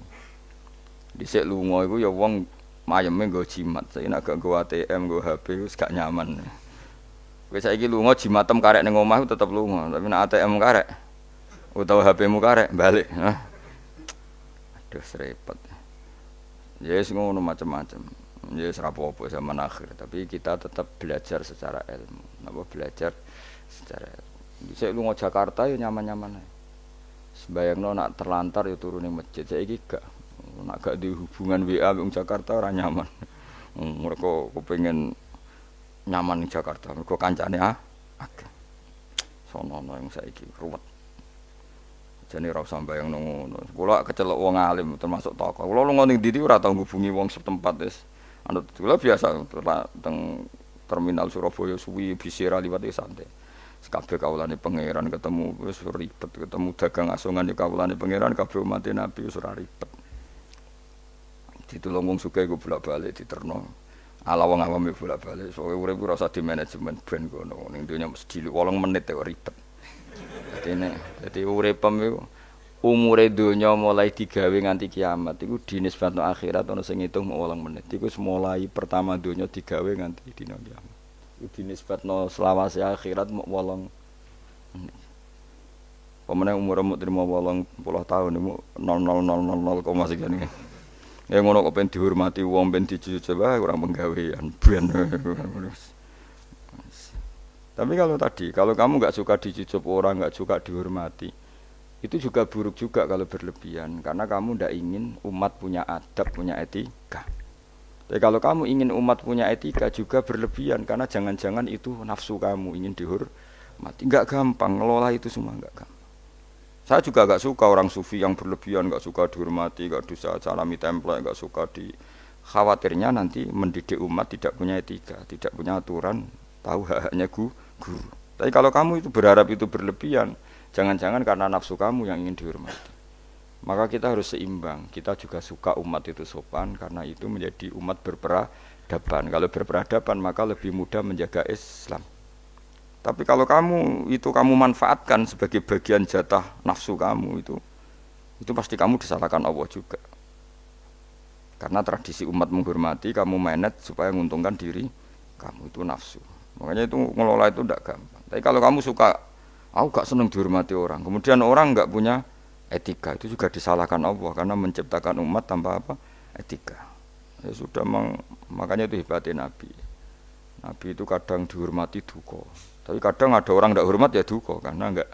Dhisik lunga iku ya wong mayeme nggo jimat. Saiki nek gak nggo ATM, nggo HP wis gak nyaman. Kowe saiki lunga jimatem karek ning omah tetep lunga, tapi nek ATM karek utawa HP-mu karek balik. Aduh repot. Ya wis ngono macam-macam. Ya serapopo zaman akhir, tapi kita tetap belajar secara ilmu. Napa belajar secara ilmu. Bisa lu nggo Jakarta ya nyaman-nyaman ae. Sembayangno nak terlantar ya turu ning masjid. Saiki gak. Nak gak di hubungan WA wong Jakarta ora nyaman. Mereka kepengin nyaman ning Jakarta. Mergo kancane akeh. Sono-ono yang saiki ruwet. Jane ora usah mbayangno ngono. Kula kecelok wong alim termasuk tokoh. Kula lunga ning ndi ora tau ngubungi wong setempat wis. Anu kula biasa teng terminal Surabaya suwi bisira liwat santai. Kabeh kawulane pangeran ketemu wis ribet, ketemu dagang asongan ya kawulane pangeran kabeh umat Nabi wis ora ribet. Ditulung wong sugih ku bolak-balik diterno. Ala wong awam bolak-balik. Soale urip ora usah di manajemen ben kono. Ning donya mesti 8 menit ya ribet. Dadi uripem iku umure donya mulai digawe nganti kiamat iku dinisbatno akhirat ana sing ngitung 8 menit. Iku mulai pertama donya digawe nganti dina kiamat. Iku dinisbatno selawase akhirat 8 menit. Pemene umur mung 80 tahun iku 0000 sekian. Ya ngono kok ben dihormati wong ben dijujuk wae ora penggawean ben. Tapi kalau kamu enggak suka dijujuk orang, enggak suka dihormati, itu juga buruk juga kalau berlebihan karena kamu tidak ingin umat punya adab, punya etika. Tapi kalau kamu ingin umat punya etika juga berlebihan karena jangan-jangan itu nafsu kamu ingin dihormati. Enggak gampang ngelola itu semua, enggak gampang. Saya juga gak suka orang sufi yang berlebihan, gak suka dihormati, gak bisa salami template, gak suka di khawatirnya nanti mendidik umat tidak punya etika, tidak punya aturan, tahu hak-haknya guru. Tapi kalau kamu itu berharap itu berlebihan, jangan-jangan karena nafsu kamu yang ingin dihormati. Maka kita harus seimbang. Kita juga suka umat itu sopan karena itu menjadi umat berperadaban. Kalau berperadaban maka lebih mudah menjaga Islam. Tapi kalau kamu manfaatkan sebagai bagian jatah nafsu kamu itu pasti kamu disalahkan Allah juga. Karena tradisi umat menghormati, kamu manage supaya menguntungkan diri kamu, itu nafsu. Makanya itu ngelola itu tidak gampang. Tapi kalau kamu suka, aku gak senang dihormati orang, kemudian orang gak punya etika, itu juga disalahkan Allah karena menciptakan umat tanpa apa? Etika. Ya sudah, makanya itu hebatnya Nabi. Nabi itu kadang dihormati duka, tapi kadang ada orang tidak hormat ya duka karena enggak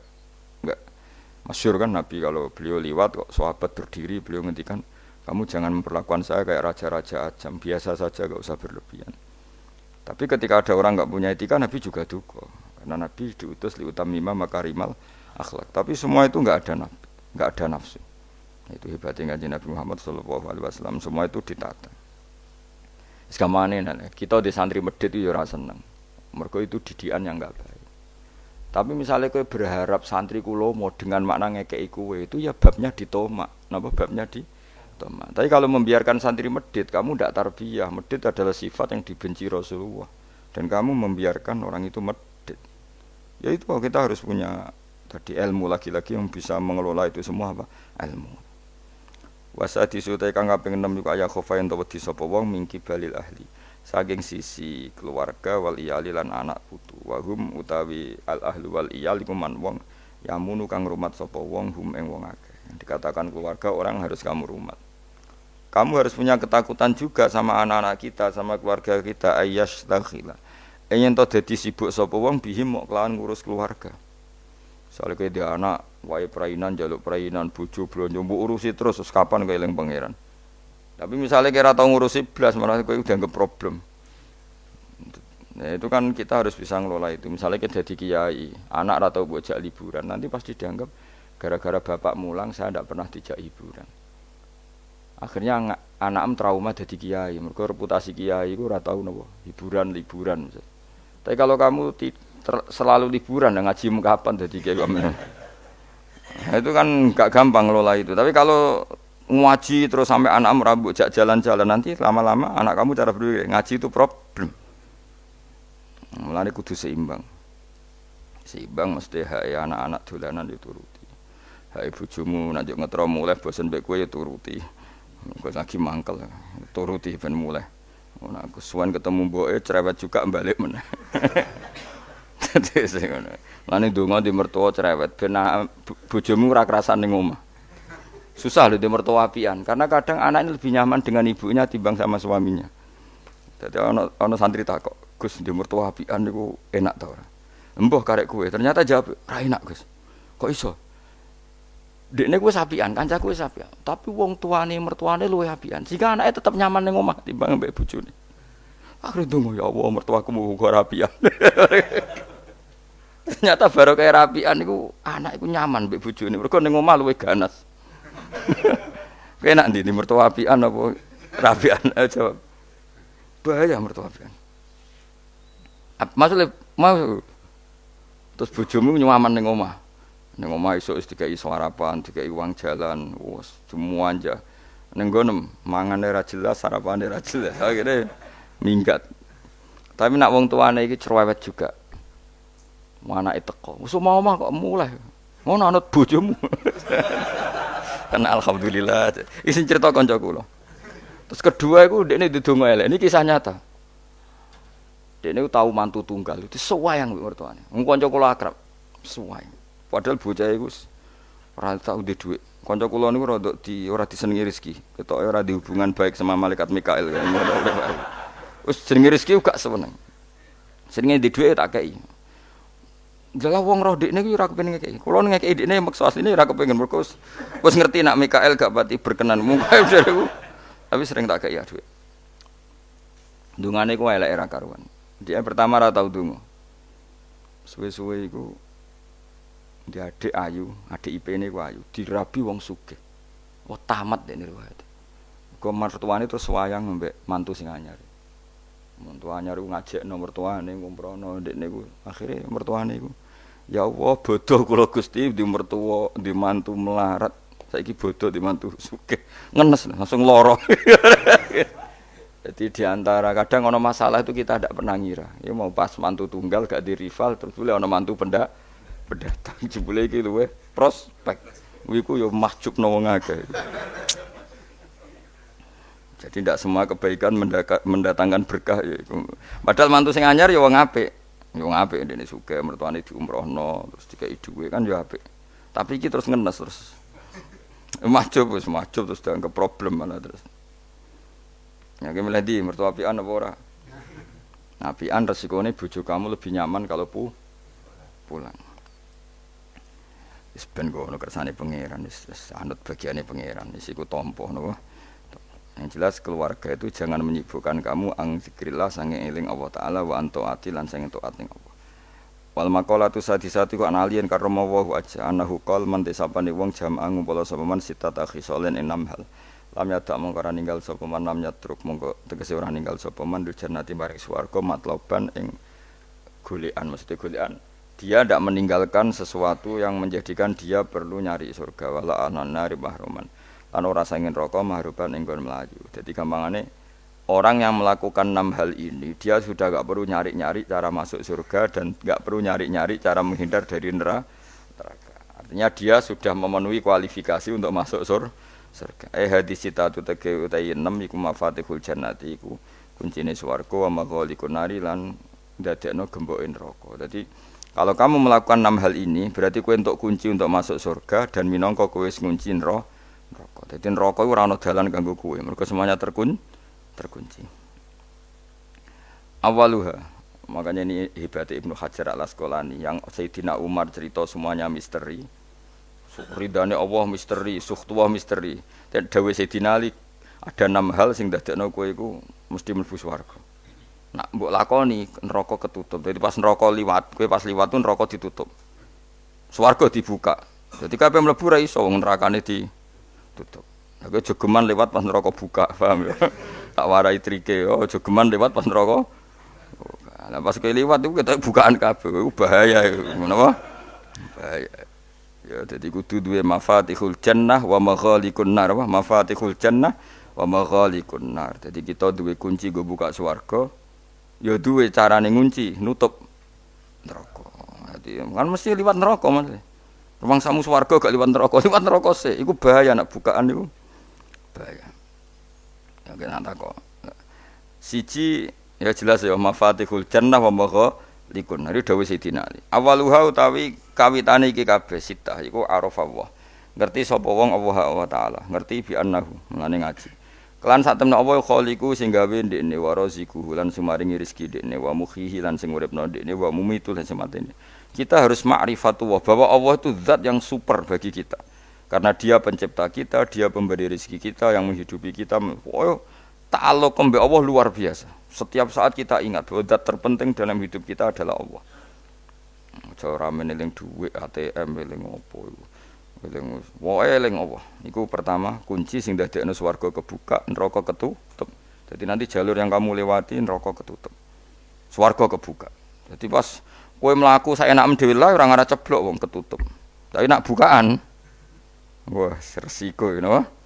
masyhur kan Nabi kalau beliau liwat kok sahabat berdiri, beliau ngendikan, kamu jangan memperlakukan saya kayak raja-raja ajam, biasa saja, gak usah berlebihan. Tapi ketika ada orang enggak punya etika, Nabi juga duka karena Nabi diutus liutamima makarimal akhlak. Tapi semua itu enggak ada nafsu. Itu hebatnya Kanjeng Nabi Muhammad SAW, semua itu ditata. Segamane kita di santri medit itu ya ora seneng. Mergo itu didikan yang enggak baik. Tapi misalnya kowe berharap santri kula mau dengan makna ngekeki kowe itu ya babnya ditomak. Napa babnya ditomak. Tapi kalau membiarkan santri medit, kamu ndak tarbiyah. Medit adalah sifat yang dibenci Rasulullah. Dan kamu membiarkan orang itu medit. Ya itu kita harus punya tadi ilmu lagi-lagi yang bisa mengelola itu semua apa? Ilmu. Wasa disutai kang kaping 6 yuka ya khofa yen wedi sapa wong mingki balil ahli saking sisi keluarga wal iyali lan anak putu wahum utawi al ahlu wal iyal iku man wong yamunu kang rumat sapa wong hum ing wong akeh. Dikatakan keluarga orang harus kamu rumat. Kamu harus punya ketakutan juga sama anak-anak kita, sama keluarga kita, ayyash dakhila. Yen to dadi sibuk sapa wong bihim mok kelawan ngurus keluarga. Soale kowe dia anak wae prainan jaluk prainan bojo blonjo mbok urusi terus kapan kowe eling pangeran. Tapi misalnya kira tau ngurusi blas malah kowe dianggap problem. Nah, itu kan kita harus bisa ngelola itu. Misalnya kita jadi kiai, anak ora tau bojak liburan, nanti pasti dianggap gara-gara bapak mulang saya tidak pernah dijak hiburan. Akhirnya anak trauma jadi kiai, mergo reputasi kiai iku ora tau napa hiburan. Tapi kalau kamu selalu liburan dan ngajimu kapan jadi kiai kamu. Nah, itu kan gak gampang ngelola itu. Tapi kalau ngaji terus sampai anak merambut jalan-jalan, nanti lama-lama anak kamu cara berpikir ngaji itu problem. Mulane kudu seimbang. Seimbang mesti hak anak-anak dolanan dituruti. Hak bojomu nek ngetro mulai bosen mbek kowe ya turuti. Kok lagi mangkel turuti ben mulai. Ora aku suwan ketemu mboke cerewet juga balik meneh. Dadi sing ngono. Lane ndonga di mertua cerewet ben bojomu ora kerasan ning omah. Susah lho di mertua apian karena kadang anak ini lebih nyaman dengan ibunya timbang sama suaminya. Dadi ana santri takok, "Gus, di mertua apian niku enak ta ora?" "Embuh karek kowe." Ternyata jawab, "Ra enak, Gus." "Kok iso?" "Dekne kuwi apian, kancaku wis apian, tapi wong tuane mertuane luwih apian. Sehingga anake tetep nyaman ning omah timbang mbek bojone." Akhire ndonga, "Ya Allah, mertuaku muga ora apian." Ternyata baru kayak rapian niku anak iku nyaman mbek bojone. Mergo ning omah luwih ganas. Enak ndi mertua apian apa rapian? Jawab. Bahaya mertua apian. Maksudnya mau terus bojomu nyaman ning omah. Ning omah iso wis dikai sarapan, dikai uang jalan, wis semua aja. Ning ngono mangane ra jelas, sarapane ra jelas. Akhire minggat. Tapi nak wong tuane iki cerewet juga. Anake teko. Wis omah kok mulai. Ngono anut bojomu. Kan alhamdulillah. Isin cerita kanca kula. Terus kedua iku ndekne ndedonga elek. Ini kisah nyata. Dekne tahu mantu tunggal itu sewayang mertuane. Wong kanca kula akrab. Sewayang. Padahal bocah iku ora tau duwe dhuwit. Kanca kula niku ora disenengi rezeki. Ketoke ora di hubungan baik sama malaikat Mikail. Wis jenenge rezeki gak seneng. Senenge di dhuwit tak kei. Jelas wong roh dekne iki ora kepengin ngekeki. Kula ngekeki dekne maksa asline ora kepengin mergo wis ngerti nak Mikael gak pati berkenan. Mungkae dereku. Tapi sering tak kei dhuwit. Dungane ku elek ra karuan. Dia pertama ora tau donga. Suwe-suwe iku Dia adik ayu, adik IP-ne ku ayu, dirabi wong sugih. Oh tamat dene riwayat. Kok mertuane terus wayang mbek mantu sing anyar. Mantu anyar ku ngajekno mertuane ngumprono ndekne ku. Akhire mertuane ku, ya Allah bodoh kula Gusti di mertua, di mantu melarat. Saiki bodoh di mantu sugih. Ngenes langsung lara. Jadi diantara kadang ono masalah itu kita tidak pernah ngira. Ya mau pas mantu tunggal gak di rival terus boleh ono mantu pendatang jebule iki luwe prospek. Iku yo mahjubno wong akeh. Jadi tidak semua kebaikan mendatangkan berkah ya. Padahal mantu sing anyar ya wong apik. Ya wong apik dene sugih mertuane diumrohno terus dikai dhuwit kan ya apik. Tapi iki terus ngenes terus. Mahjub terus dianggap problem malah terus. Ya ki milih di mertua apian apa ora? Apian resikone bojo kamu lebih nyaman kalau pulang. Wis ben ngono kersane pangeran wis anut bagiane pangeran wis iku tampa napa. Yang jelas keluarga itu jangan menyibukkan kamu ang zikrillah sange eling Allah taala wa antaati lan sange taat ning Allah. Wal maqalatu sadisati ku analien karo mawa aja anahu qol man desapane wong jamaah ngumpul sapa man sitat akhisolen enam hal. Lam yadak mongko ora ninggal sapa man lam yatruk mongko tegese ora ninggal sapa man dul jannati maring swarga matloban ing golekan mesti golekan. Dia tidak meninggalkan sesuatu yang menjadikan dia perlu nyari surga wala anana mahruman. Lan ora sangin rokok mahruban ing nggon mlayu. Dadi gampangane orang yang melakukan 6 hal ini dia sudah enggak perlu nyari-nyari cara masuk surga dan enggak perlu nyari-nyari cara menghindar dari neraka. Artinya dia sudah memenuhi kualifikasi untuk masuk surga. Hadis citatu tege utai 6 iku mafatihul jannati iku kuncine swarga wa maghaliqun nari lan ndadekno gemboke neraka. Dadi kalau kamu melakukan 6 hal ini, berarti kowe entuk kunci untuk masuk surga dan minangka kowe wis ngunci neraka. Dadi neraka iku ora ana dalan kanggo kowe, mergo semuanya terkunci. Awaluha. Makanya ini hebatnya Ibnu Hajar Al-Asqalani yang Sayyidina Umar cerita semuanya misteri. Ridane Allah misteri, suhtullah misteri. Dan dawuh Sayyidina Ali ada 6 hal sing dadekno kowe iku mesti mlebu swarga. Nak mbok lakoni neraka ketutup. Jadi pas neraka liwat, kowe pas liwat tuh neraka ditutup. Swarga dibuka. Jadi kabeh mlebu ra iso wong nerakane ditutup. Nek jogeman lewat pas neraka buka, paham ya? Tak warai trike, oh jogeman lewat pas neraka. Lah pas kowe liwat iku ketok bukaan kabeh, iku bahaya iku. Menapa? Bahaya. Ya dadi kudu duwe mafatihul jannah wa maghaliqun nar, mafatihul jannah wa maghaliqun nar. Dadi kita duwe kunci go buka swarga. Ya duwe carane ngunci, nutup neraka. Dadi kan mesti liwat neraka Mas. Rumang samu swarga gak liwat neraka sih. Iku bahaya nak bukaan iku. Bahaya. Ya kena takok. Siji ya jelas ya mafatihul jannah wa maghaliqun. Hari dawuh Sayyidina Ali. Awaluha utawi kawitane iki kabeh sitah iku arafallah. Ngerti sapa wong Allah taala, ngerti bi annahu, mulane ngaji. Kelan sak temne apa khaliqu sing gawe ndekne wa raziquhu lan sumaringi rezeki ndekne wa mukhihi lan sing uripno ndekne wa mumitu lan sematene. Kita harus ma'rifatullah bahwa Allah itu zat yang super bagi kita. Karena dia pencipta kita, dia pemberi rezeki kita, yang menghidupi kita. Oh, ta'alluq mbek Allah luar biasa. Setiap saat kita ingat bahwa zat terpenting dalam hidup kita adalah Allah. Cara meneling dhuwit ATM eling opo iku. Eling wae eling Allah. Iku pertama kunci sing dadekno swarga kebuka, neraka ketutup. Jadi nanti jalur yang kamu lewati neraka ketutup. Swarga kebuka. Jadi pas kowe mlaku saenakmu dhewe lah ora ngara ceblok wong ketutup. Tapi nak bukaan wah resiko ngono.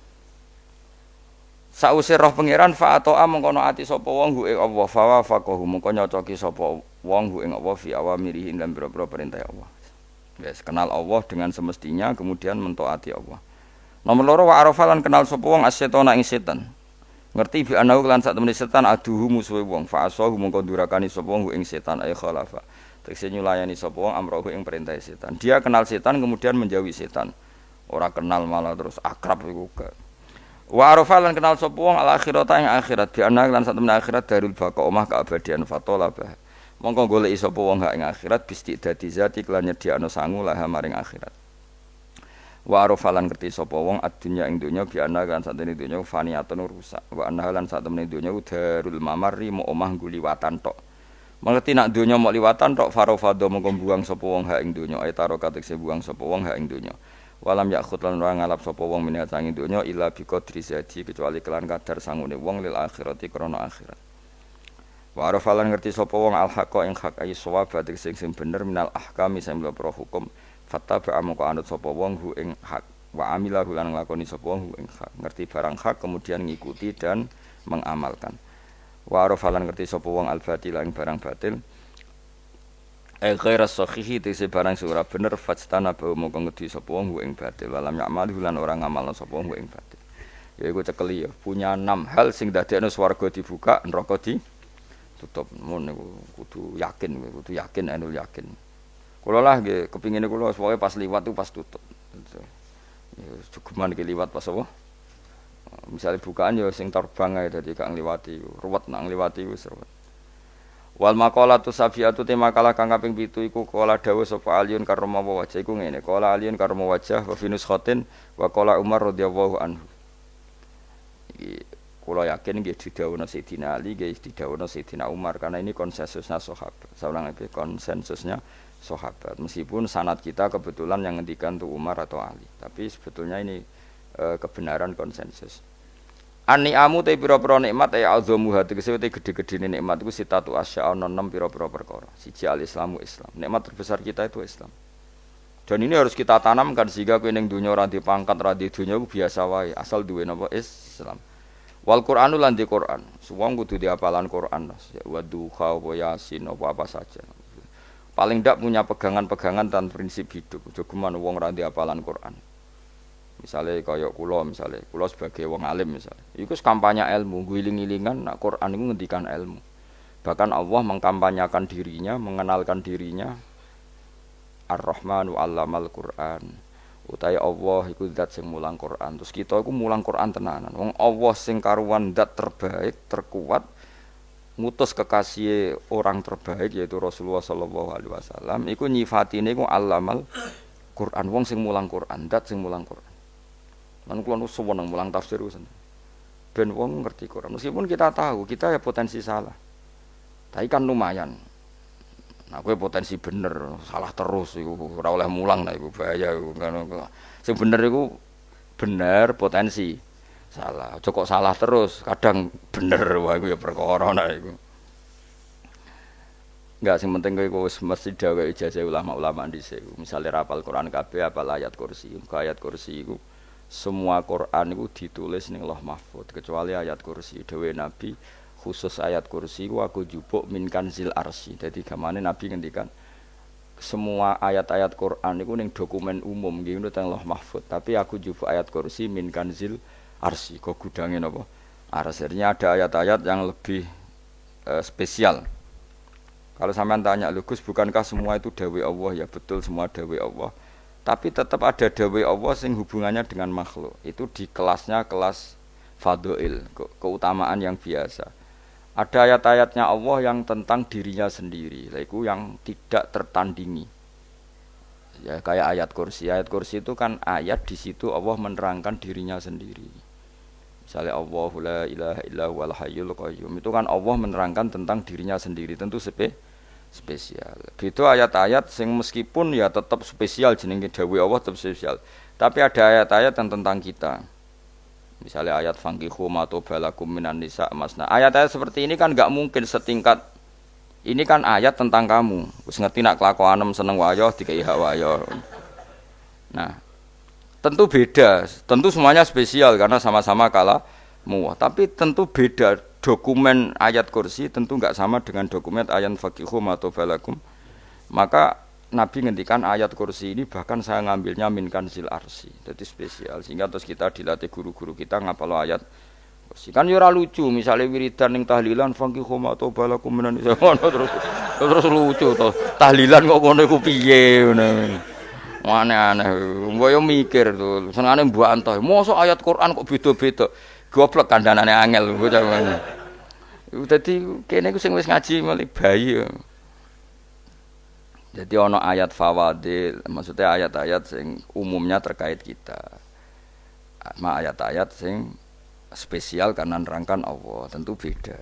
Sause roh pangeran fa ata'a mengkono ati sapa wong hu ing Allah fa wa faqahu mengko nyocoki sapa wong hu ing Allah fi awamirihi lan boro-boro perintah Allah. Wes kenal Allah dengan semestinya kemudian mentaati Allah. Nomor 2 wa arafa lan kenal sapa wong asyetona ing setan. Ngerti bi anahu lan sak temene setan aduhu musuhe wong fa asahu mengko durakani sapa wong ing setan ay khalafa. Tegese nyulayani sapa wong amrohu ing perintah setan. Dia kenal setan kemudian menjauhi setan. Ora kenal malah terus akrab iku. Wa arafa lan kenal sapa wong al akhirata ing akhirat bi anahu lan sak temene akhirat darul baqa omah keabadian fatolabah. Mongko goleki sapa wong hak ing akhirat bistidati zati lan nyediakno sangu lah maring akhirat. Wa arafalan ngerti sapa wong adunya ing donya bi ana kan satene donya faniyatun rusak. Wa ana lan satemene donya darul mamarri mu omah guliwatan tok. Mengerti nak donya mok liwatan tok farofado mongko buang sapa wong ha ing donya ay taro katekse buang sapa wong ha ing donya. Walam yakhut lan ora ngalap sapa wong minat sangi donya illa bi qadri zati kecuali kelan kadar sangune wong lil akhirati krana akhirat. Wa arafalan ngerti sapa wong al haqa ing hak ay sawab sing bener minal ahkami sing pro hukum fattaba amko anut sapa wong hu ing hak wa amila lan nglakoni sapa wong hu ing hak ngerti barang hak kemudian ngikuti dan mengamalkan. Wa arafalan ngerti sapa wong al batil ing barang batil ghairas sahihi tese barang ora bener fastana bau mongko ngerti sapa wong ing batil walam ya'mal lan ora ngamalno sapa wong ing batil. Ya iku cekeli ya punya 6 hal sing dadekno swarga dibuka neraka ditutup. Mun niku kudu yakin anul yakin. Kula lah nggih kepingine kula pokoke pas liwat tuh pas tutup. Ya cukuman iki liwat pas apa? Misalnya bukaan ya sing terbang ae dadi gak ngliwati ruwet nang ngliwati wis ruwet. Wal maqalatu safiatu te makalah kang kaping 7 iku kala dawuh sapa Aliun karma wajah iku ngene. Kala Aliun karma wajah wa finus khotin wa kala Umar radhiyallahu anhu. Iki kula yakin nggih didhawuhna Sayyidina Ali nggih didhawuhna Sayyidina Umar karena ini konsensusnya sahabat. Saulang iki konsensusnya sahabat. Meskipun sanad kita kebetulan yang ngendikan tuh Umar atau Ali, tapi sebetulnya ini kebenaran konsensus. An-ni'amu te pira-pira nikmat ya azamu hati kese te gede-gedene nikmat iku sitatu asya ana 6 pira-pira perkara. Siji al-islamu Islam. Nikmat terbesar kita itu Islam. Dan ini harus kita tanamkan sehingga kowe ning donya ora dipangkat ora di donya ku biasa wae asal duwe napa Islam. Wal Qur'anu lan di Qur'an. Wong kudu diapalan Qur'an. Wa duha wa yasin apa saja. Paling ndak punya pegangan-pegangan dan prinsip hidup. Aja geman wong ora diapalan Qur'an. Misalnya kaya kula sebagai wong alim misalnya iku kampanye ilmu guling-gilingan nak Quran iku ngendikan ilmu bahkan Allah mengkampanyakan dirinya mengenalkan dirinya Ar-Rahmanu 'allamal Qur'an utahe Allah iku zat sing mulang Quran terus kita iku mulang Quran tenanan wong Allah sing karuan zat terbaik terkuat ngutus kekasih orang terbaik yaitu Rasulullah sallallahu alaihi wasallam iku nyifatine iku 'allamal Quran wong sing mulang Quran zat sing mulang Quran. Lan kula nu seneng mulang tafsir usen. Ben wong ngerti Quran. Meskipun kita tahu kita ya potensi salah. Tapi kan lumayan. Nah, kowe potensi bener, salah terus iku ora oleh mulang nah iku bahaya iku. Sing bener iku bener potensi. Salah. Aja kok salah terus, kadang bener wae iku ya perkara nah iku. Enggak sing penting kowe wis mesti dawuh ijazah ulama-ulama dhisik. Misale rapal Quran kabeh apal ayat kursi. Ayat kursi iku semua Quran itu ditulis ning Lauh Mahfuz kecuali ayat kursi dhewe Nabi khusus ayat kursi ku aku jupuk min kanzil arsy. Dadi gamane Nabi ngendikan semua ayat-ayat Quran itu ning dokumen umum nggih ngono teng Lauh Mahfuz tapi aku jupuk ayat kursi min kanzil arsy kok gudange napa arsy. Ada ayat-ayat yang lebih spesial. Kalau sampean tanya lho Gus bukankah semua itu dawuh Allah ya betul semua dawuh Allah. Tapi tetap ada dawuh Allah sing hubungannya dengan makhluk. Itu di kelasnya kelas fadhil, keutamaan yang biasa. Ada ayat-ayatnya Allah yang tentang dirinya sendiri, yaitu yang tidak tertandingi. Ya kayak ayat kursi. Ayat kursi itu kan ayat di situ Allah menerangkan dirinya sendiri. Misalnya Allahu la ilaha illa huwal hayyul qayyum. Itu kan Allah menerangkan tentang dirinya sendiri, tentu spesial. Gitu ayat-ayat sing meskipun ya tetap spesial jenenge dawuh Allah tetap spesial. Tapi ada ayat-ayat yang tentang kita. Misalnya ayat fankihu ma tobalakum minan nisa masna. Ayat-ayat seperti ini kan enggak mungkin setingkat ini kan ayat tentang kamu. Wis ngerti nak kelakuanem seneng wayo dikai hak wayo. Nah, tentu beda. Tentu semuanya spesial karena sama-sama kalamu. Tapi tentu beda. Dokumen ayat kursi tentu enggak sama dengan dokumen ayat faqihu atau balakum. Maka Nabi ngendikan ayat kursi ini bahkan saya ngambilnya min kanzil arsy. Jadi spesial sehingga terus kita dilatih guru-guru kita ngapal ayat kursi. Kan yo ora lucu misalnya wiridan ning tahlilan faqihu atau balakum menan terus lucu to. Tahlilan kok ngono iku piye ngono. Aneh-aneh. Mbok yo mikir to. Senengane mbantah. Mosok ayat Quran kok beda-beda. Goblok kandhanane angel bocah ngono. Dadi kene iku sing wis ngaji mulai bayi. Jadi ana ayat fawadil, maksudnya ayat-ayat sing umumnya terkait kita. Ayat-ayat sing spesial karena nerangkan Allah, tentu beda.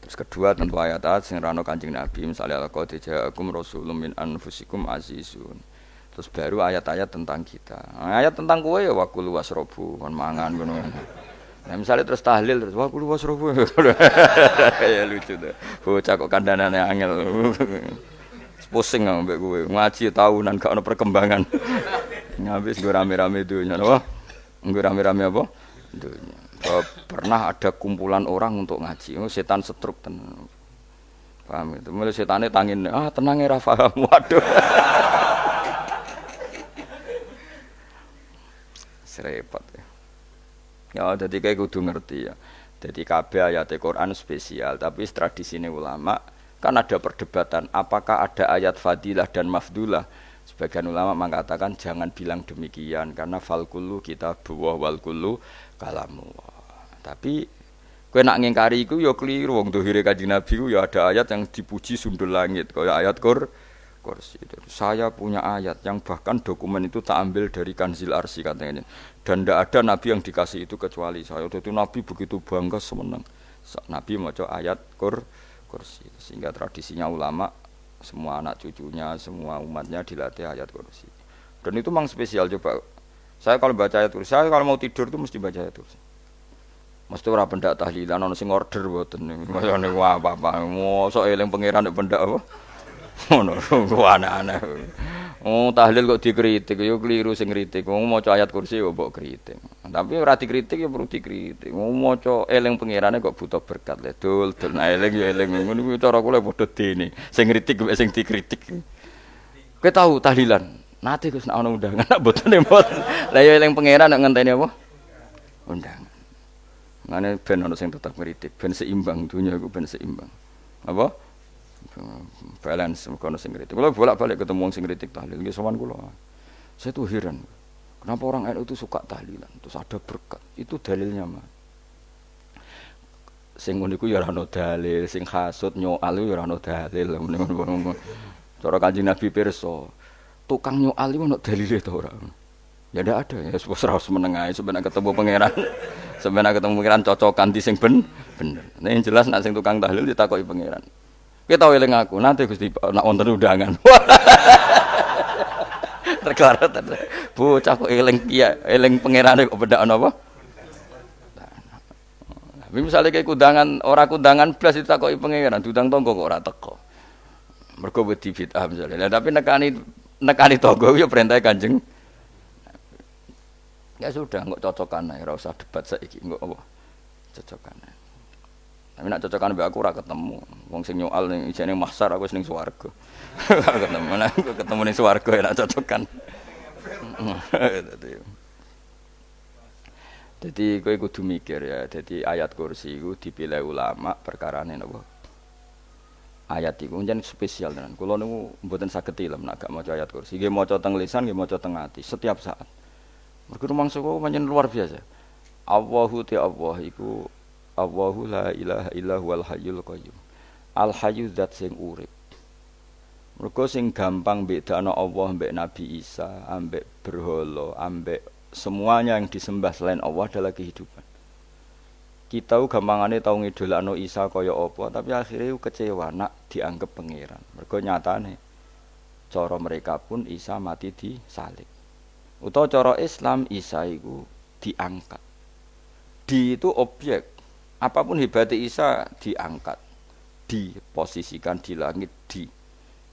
Terus kedua tentu ayat-ayat sing rano Kanjeng Nabi, misalnya laqad ja'akum rasulun min anfusikum azizun. Terus baru ayat-ayat tentang kita. Nah, ayat tentang kowe ya wakulu wasrobu kon mangan ngono. Nah, misalnya terus tahlil terus wakulu wasrobu. Ya lucu tuh. Bocah kok kandhanane angel. Pusing ambek kowe. Ngaji tahunan gak ono perkembangan. Ngabis nggo rame-rame dunya apa? Nggo rame-rame apa? Dunya. Pernah ada kumpulan orang untuk ngaji. Setan setruk tenan. Paham itu. Mulai setane tangin, tenang ya Rafa. Waduh. Serepot ya. Ya jadi kayak kudu ngerti ya. Jadi kabeh ayat Al-Qur'an spesial, tapi tradisine ulama kan ada perdebatan apakah ada ayat fadilah dan mafdulah. Sebagian ulama mengatakan jangan bilang demikian karena fal kullu kitabullah wal kullu kalamullah. Tapi kowe nak ngingkari iku ya keliru wong dohire Kanjeng Nabi ku ya ada ayat yang dipuji sundul langit kaya ayat kursi. Saya punya ayat yang bahkan dokumen itu tak ambil dari Kanzil Arsy katanya. Dan tidak ada nabi yang dikasih itu kecuali saya. Itu nabi begitu bangga semenang. Nabi maca ayat kursi. Sehingga tradisinya ulama semua anak cucunya, semua umatnya dilatih ayat kursi. Dan itu memang spesial coba. Saya kalau baca ayat kursi, saya kalau mau tidur itu mesti baca ayat kursi. Mesti ora pendak tahlilan ana sing order mboten niku. Mayane apa-apa. Mosok eling pangeran nek pendak apa? Ngono ku aneh-aneh. Oh tahlil kok dikritik ya keliru sing kritik. Wong maca ayat kursi kok mbok kritik. Tapi ora dikritik ya perlu dikritik. Wong maca eling pangerane kok butuh berkat le. Dul nah eling ya eling ngono kuwi cara kula padha dene. Sing kritik mek sing dikritik. Kowe tahu tahlilan? Nate Gus nek ana undangan nek mboten mboten. Lah ya eling pangeran nek ngenteni apa? Undangan. Ngene ben ana sing tetep kritik, ben seimbang dunya iku ben seimbang. Apa? Balance kono sing kritik. Kalau bolak-balik ketemu wong sing kritik tahlil nggih sowan kula. Saya tuh heran. Kenapa orang NU itu suka tahlilan? Terus ada berkat. Itu dalilnya mah. Sing ngono iku ya ora ono dalil, sing hasud nyoal ya ora ono dalil. Cara Kanjeng Nabi pirsa, tukang nyoal iku ono dalile ta ora? Ya ndak ada. Ya ora meneng ae sebenarnya ketemu pangeran. Sebenarnya ketemu pangeran cocokan di sing bener. Nah yang jelas nek sing tukang tahlil ditakoki pangeran. Kita tahu eling aku, nanti Gusti nak wonten undangan. Terkarat bocah kok eling iya, eling pangerane kok bedak napa? Tapi misalnya kayak kundangan blas ditakoki pangeran, diundang tonggo kok ora teko. Mergo wedi bid'ah misalnya. Tapi nekani tonggo ya perintah Kanjeng. Ya sudah, kok cocokan ae, ora usah debat saiki, kok apa? Cocokan ae. Tapi nak cocokan mbek aku ora ketemu. Wong sing nyoal ning isine mahsyar aku wis ning swarga. Ketemu ning swarga ya nak cocokan. Jadi kowe kudu mikir ya. Jadi ayat kursi iku dipilih ulama perkarane napa? Ayat iku njen spesial tenan. Kula niku mboten saged ilem nek gak maca ayat kursi. Nggih maca teng lisan, nggih maca teng ati setiap saat. Mergo rumangsa kok pancen luar biasa. Allahu ta'ala iku Allahu la ilaha illa huwal hayyul qayyum. Al hayyu zat sing urip. Mergo sing gampang bedakno Allah mbek Nabi Isa, ambek berhala, ambek semuanya yang disembah selain Allah adalah kehidupan. Kita gampangane tau ngidolakno Isa kaya apa, tapi akhirnya kecewa nak dianggap pangeran. Mergo nyatane cara mereka pun Isa mati disalib. Utawa cara Islam Isa iku diangkat. Di itu objek. Apapun hebatnya Isa diangkat, diposisikan di langit, di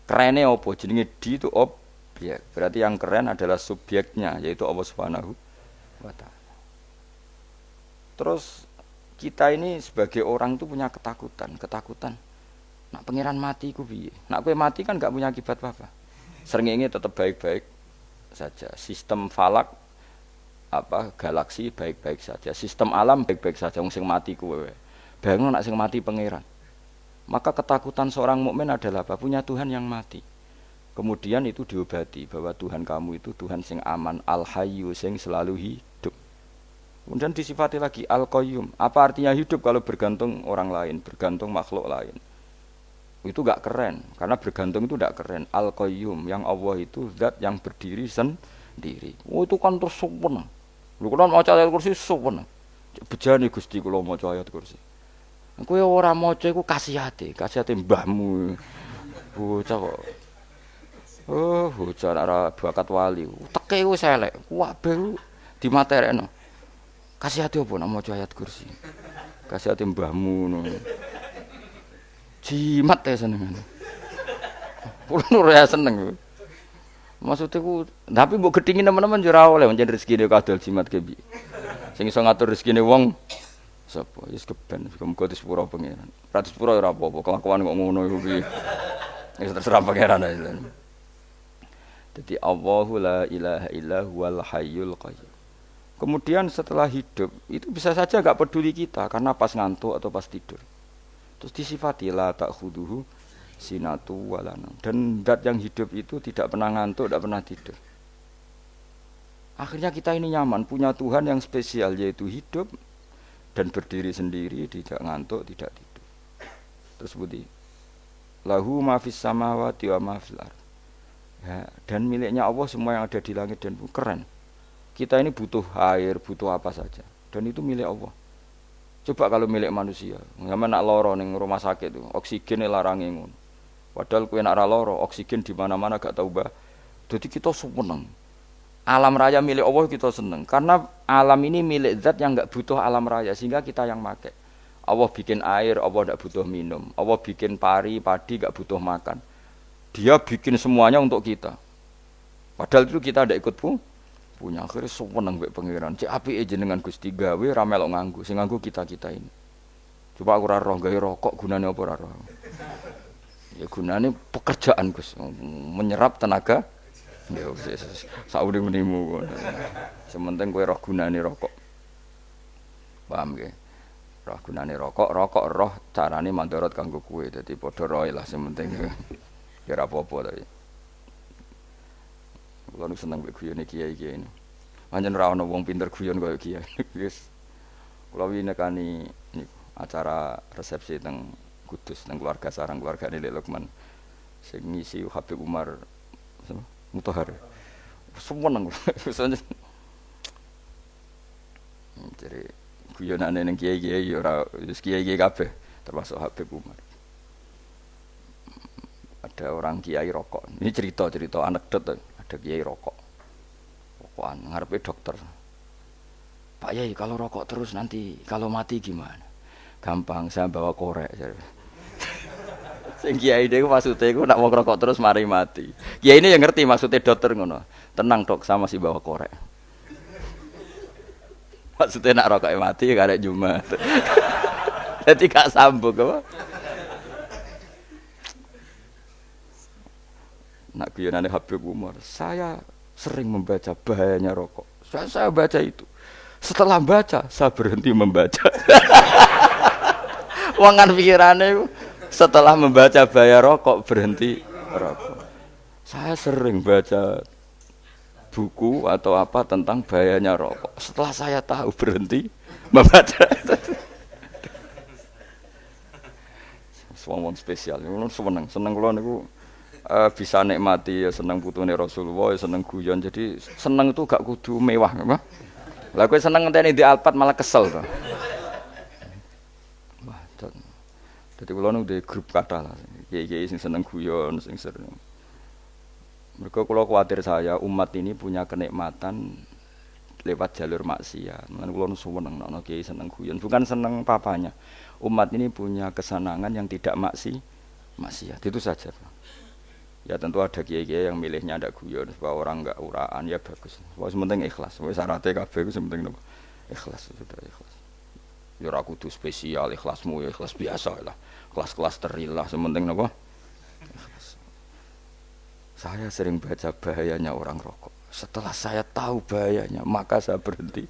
kerennya apa? Jenenge di itu objek. Berarti yang keren adalah subjeknya, yaitu Allah Subhanahu wa Ta'ala. Terus kita ini sebagai orang itu punya ketakutan. Nak pangeran mati ku piye? Nak kowe mati kan gak punya akibat apa-apa. Srengenge tetap baik-baik saja. Sistem falak galaksi baik-baik saja, sistem alam baik-baik saja. Wong sing mati kuwe bayangno nek sing mati pangeran. Maka ketakutan seorang mukmin adalah apa? Punya Tuhan yang mati. Kemudian itu diobati bahwa Tuhan kamu itu Tuhan sing aman, al-hayyu sing selalu hidup. Kemudian disifati lagi al-qayyum. Apa artinya hidup kalau bergantung orang lain, bergantung makhluk lain? Itu enggak keren, karena bergantung itu enggak keren. Al-qayyum yang Allah itu zat yang berdiri sendiri. Oh itu kan terus sempurna. Lho kula maca ayat kursi sopan. Bejane Gusti kula maca ayat kursi. Kowe ora maca iku kasihate mbahmu. Bocah kok. Oh, bocah ora bakat wali. Teke wis elek. Kabeh dimaterekno. Kasihate apa nek maca ayat kursi? Kasihate mbahmu ngono. Jimat ya senengan. Kulo ora seneng. Maksudnya ku, tapi mbok gedhingi teman-teman yo ora oleh pancen rezekine kadol jimat ke piye. Sing iso ngatur rezekine wong sapa? Wis keben, muga disepuro pangeran. Ra disepuro ora apa-apa, kelakuan kok ngono iku piye. Wis terserah pangeran ae. Jadi Allahu la ilaha illa huwal hayyul qayyum. Kemudian setelah hidup itu bisa saja enggak peduli kita karena pas ngantuk atau pas tidur. Terus disifati la ta'khuduhu sinatu walana. Dan zat yang hidup itu tidak pernah ngantuk, tidak pernah tidur. Akhirnya kita ini nyaman, punya Tuhan yang spesial yaitu hidup dan berdiri sendiri, tidak ngantuk, tidak tidur. Terus budi lahu ma fis samawati wa ma fil ardh. Ya, dan miliknya Allah semua yang ada di langit dan bumi. Keren. Kita ini butuh air, butuh apa saja, dan itu milik Allah. Coba kalau milik manusia, sama nak loro ning rumah sakit itu, oksigennya larangi ngono. Padahal kowe nak ra loro, oksigen di mana-mana gak tau mbah. Jadi kita seneng. Alam raya milik Allah kita seneng, karena alam ini milik zat yang enggak butuh alam raya sehingga kita yang make. Allah bikin air, Allah enggak butuh minum. Allah bikin padi enggak butuh makan. Dia bikin semuanya untuk kita. Padahal itu kita ndak ikut punya. Akhirnya seneng mbek pangeran. Cek apike jenengan Gusti gawe ra melok nganggo. Sing nganggo kita-kita ini. Coba aku ora roh gawe rokok gunane apa ora roh. Ya gunane pekerjaan Gus, menyerap tenaga. Ya wis saurip-uripmu. Sementing kowe roh gunane rokok. Paham nggih? Roh gunane rokok roh carane mandorot kanggo kowe. Dadi padha roe lah sementing. Ya ora apa-apa tapi. Kulo nu seneng mek guyone kiai-kiai ini. Pancen ra ono wong pinter guyon kaya kiai. Wis kulo wingi nekani niku acara resepsi teng Kudus teng keluarga sarang keluargane Lek Lukman. Sing ngisi Habib Umar Mutahar. Seneng. Jadi guyonane ning kiai-kiai ora wis kiai-kiai kabeh termasuk Habib Umar. Ada orang kiai rokok. Ini cerita anekdot. Ada kiai rokok. Rokokan ngarepe dokter. Pak Yai, kalau rokok terus nanti kalau mati gimana? Gampang, saya bawa korek. Sing kiai niku maksude iku nak wong rokok terus mari mati. Kiai ini yang ngerti maksudnya dokter ngono. Tenang dok, sama si bawa korek. Maksudnya nak rokoknya mati karek Jumat. Jadi gak sambung apa? Nak guyonane Habib Umar, saya sering membaca bahayanya rokok. Saya baca itu. Setelah baca, saya berhenti membaca. Wangan pikirane setelah membaca bahaya rokok berhenti rokok. Saya sering baca buku atau apa tentang bahayanya rokok. Setelah saya tahu berhenti membaca. Wong spesial, seneng kula niku. Bisa nikmati ya seneng putune Rasulullah ya seneng guyon jadi seneng itu gak kudu mewah apa lah kowe seneng ngenteni di Alphard malah kesel to wah dadi kula nu di grup kathah lah kiai-kiai sing seneng guyon sing sering mergo kula kuwatir saya umat ini punya kenikmatan lewat jalur maksiat men kula nu seneng ana kiai seneng guyon bukan seneng papanya umat ini punya kesenangan yang tidak maksiat itu saja. Ya tentu ada kiai-kiai yang milihnya ndak guyon supaya orang enggak uraan ya bagus. Wis penting ikhlas. Wis syaratnya kabeh iku penting napa? Ikhlas sudah ikhlas. Ya ora kudu spesial ikhlasmu ya ikhlas biasa lah. Kelas-kelas terilah penting napa? Ikhlas. Saya sering baca bahayanya orang rokok. Setelah saya tahu bahayanya, maka saya berhenti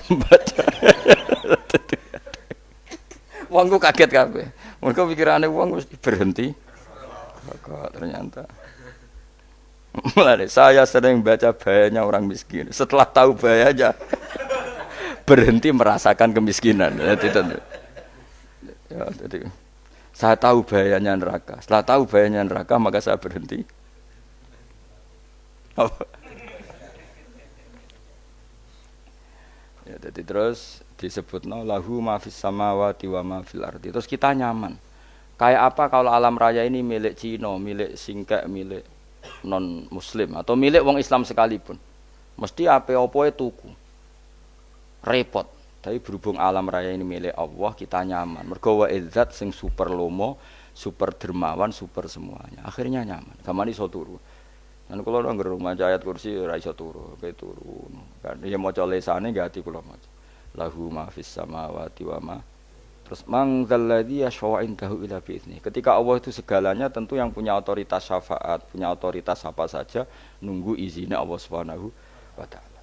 baca. Wong ku kaget kabeh. Mergo pikirane wong wis berhenti rokok ternyata. Mulai saya sering baca bahayanya orang miskin. Setelah tahu bahayanya berhenti merasakan kemiskinan. Jadi saya tahu bahayanya neraka. Setelah tahu bahayanya neraka maka saya berhenti. Ya, Jadi terus disebutno lahu ma fis samawati wa ma fil ardi. Terus kita nyaman. Kayak apa kalau alam raya ini milik Cina, milik Singkek, milik non muslim atau milik wong Islam sekalipun. Mesti apa-apa tuku. Repot. Tapi berhubung alam raya ini milik Allah, kita nyaman. Mergo wa izzat sing super lomo, super dermawan, super semuanya. Akhirnya nyaman. Gamane iso turu. Lan kula nang rumah ayat kursi ora iso turu, pe turu. Kan ya maca lesane gati kula maca. Lahu ma fis samawati wa ma. Terus man dzalladzi yashfa'u indahu illa bi'izni. Ketika Allah itu segalanya, tentu yang punya otoritas syafaat, punya otoritas apa saja nunggu izinnya Allah Subhanahu wa taala.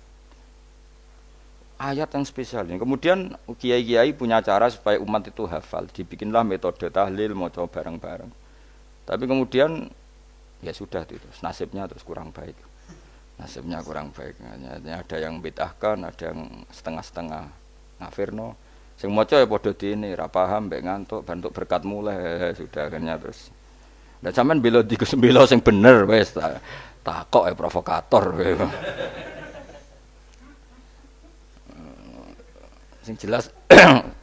Ayat yang spesial ini. Kemudian kiai-kiai punya cara supaya umat itu hafal. Dibikinlah metode tahlil, maca bareng-bareng. Tapi kemudian ya sudah itu, nasibnya terus kurang baik. Nasibnya kurang baik. Ada yang bid'ahkan, ada yang setengah-setengah ngafirno. Sing maca ya padha dene, ra paham mbek ngantuk, bantuk berkat mulai sudah akhirnya terus. Lah sampean bela bela sing bener wis takok provokator kowe. Sing jelas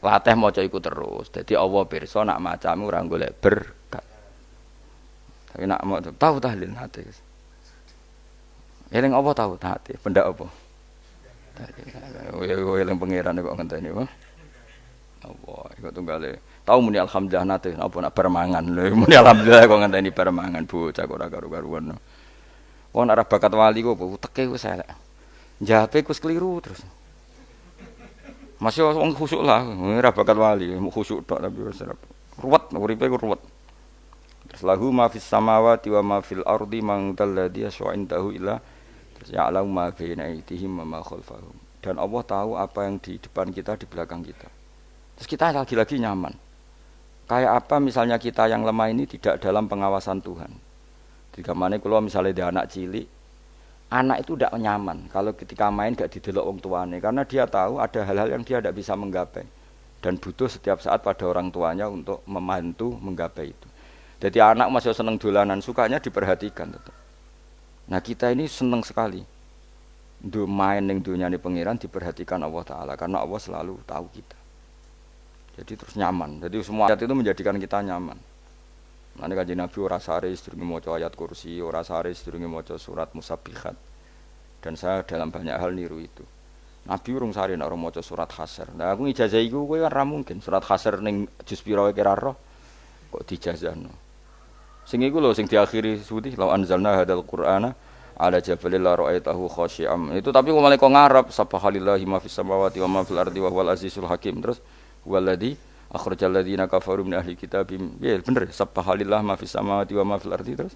latih maca iku terus. Dadi Allah pirsa nak macamu ora golek berkat. Tapi nak mau tahu tahlil hati. Eling apa tahu hati? Benda apa? Eling pangeran kok ngenteni apa? Allah iku tunggale. Tahu muni alhamdulillah nate apa nak permangan lho. Muni alhamdulillah kok ngenteni permangan bocah ora karo-karuan. Wong ora bakat wali kok teke wis elek. Njape wis keliru terus. Masih wong khusuk lah, ora bakat wali, khusuk tok tapi wis ruwet, uripe ku ruwet. Terus lahu ma fis samawati wa ma fil ardi man dalladhi yash'indahu illa terus ya'lamu ma baina aydihim wa ma khalfahum. Dan Allah tahu apa yang di depan kita, di belakang kita. Terus kita lagi-lagi nyaman. Kayak apa misalnya kita yang lemah ini tidak dalam pengawasan Tuhan. Jika mana kalau misalnya dia anak cilik, anak itu tidak nyaman kalau ketika main gak didelok wong tuane karena dia tahu ada hal-hal yang dia tidak bisa menggapai dan butuh setiap saat pada orang tuanya untuk membantu menggapai itu. Jadi anak masih seneng dolanan, sukanya diperhatikan tetap. Nah kita ini seneng sekali main ning dunyane pangeran diperhatikan Allah Ta'ala karena Allah selalu tahu kita. Jadi terus nyaman. Jadi semua ayat itu menjadikan kita nyaman. Nanti Kanjeng Nabi ora sare sedurunge maca ayat kursi, ora sare sedurunge maca surat Musabbihat. Dan saya dalam banyak hal niru itu. Nabi urung sare nek ora maca surat Hasyr. Nah aku ijazah iku kowe kan ra mungkin surat Hasyr ning juz pira wae kira roh kok dijazahno. Sing iku lho sing diakhiri suti la anzalna hadal qur'ana ala jabalil la ra'aitahu khashi'am. Itu tapi kok malah kok ngarep subhanallahi ma fis samawati wa ma fil ardi wa huwal azizul hakim. Terus waladzi akhrajal ladzina kafaru min ahli kitab ya bener subhanallah ma fis samawati wa ma fil ardi terus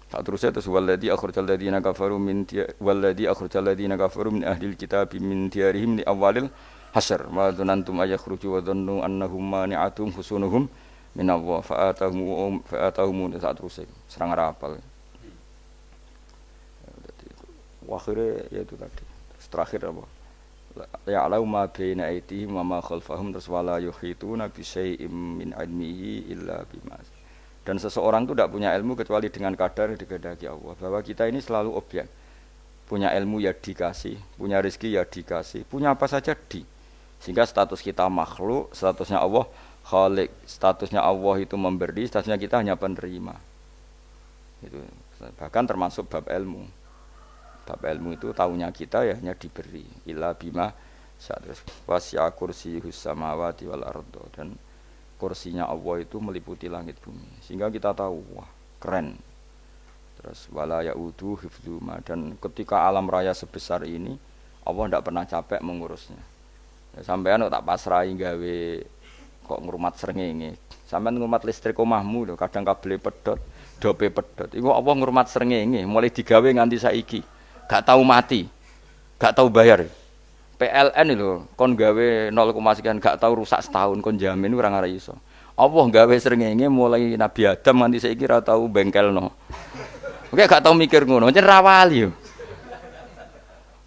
tak terusnya terus waladzi akhrajal ladzina kafaru min waladzi akhrajal ladzina kafaru min ahli kitab min diyarihim li awalil hasyr wa dzanantum ayakhruju wa dhannu annahum mani'atum husunuhum min Allah fa'atahum tak terusnya serang rapal akhirnya ya itu tadi terakhir apa ya'lamu ma baina aydihim wa ma khalfahum wala yuhituna bi syai'in min ilmihi illa bima. Dan seseorang itu tidak punya ilmu kecuali dengan kadar dikehendaki Allah. Bahwa kita ini selalu objek. Punya ilmu ya dikasih, punya rezeki ya dikasih, punya apa saja di. Sehingga status kita makhluk, statusnya Allah khalik, statusnya Allah itu memberi, statusnya kita hanya penerima. Itu bahkan termasuk bab ilmu. Bab ilmu itu tahunya kita ya hanya diberi illa bima terus wasi'a kursiyus samawati wal ardo dan kursinya Allah itu meliputi langit bumi sehingga kita tahu wah keren. Terus wala ya'udu hifdzuma dan ketika alam raya sebesar ini Allah tidak pernah capek mengurusnya. Ya, sampean tak pasrahi gawe kok ngrumat srengenge. Sampean ngrumat listrik omahmu lho kadang kabel pedhot, dope pedhot. Iku Allah ngrumat srengenge mulai digawe nganti saiki. Gak tahu mati, gak tahu bayar. PLN itu kon gawe 0, sekian gak tahu rusak setahun kon jamin ora ngara iso. Allah gawe srengenge mulai Nabi Adam nganti saiki ora tahu bengkelno. Oke gak tahu mikir ngono, pancen ra wali yo.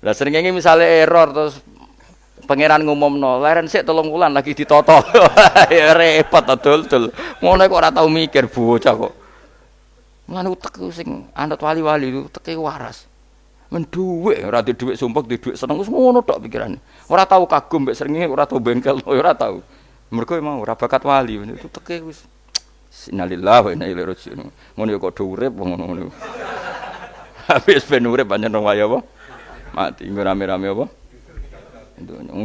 Lah srengenge misale error terus pangeran ngumumno, leren sik 3 wulan lagi ditoto. Ya repot dul. Ngono kok ora tahu mikir bocah kok. Mulane utek sing anut wali-wali itu teke waras. Men dhuwit ora di dhuwit sumpek di dhuwit seneng wis ngono tok pikirane. Ora tau kagum mbek srengenge, ora tau bengkel, ora tau. Mergo mau ora bakat wali itu teke wis innalillahi wa inna ilaihi raji'un. Ngono ya kok do urip ngono. Habis ben urip pancen waya apa? Mati nggo rame-rame apa?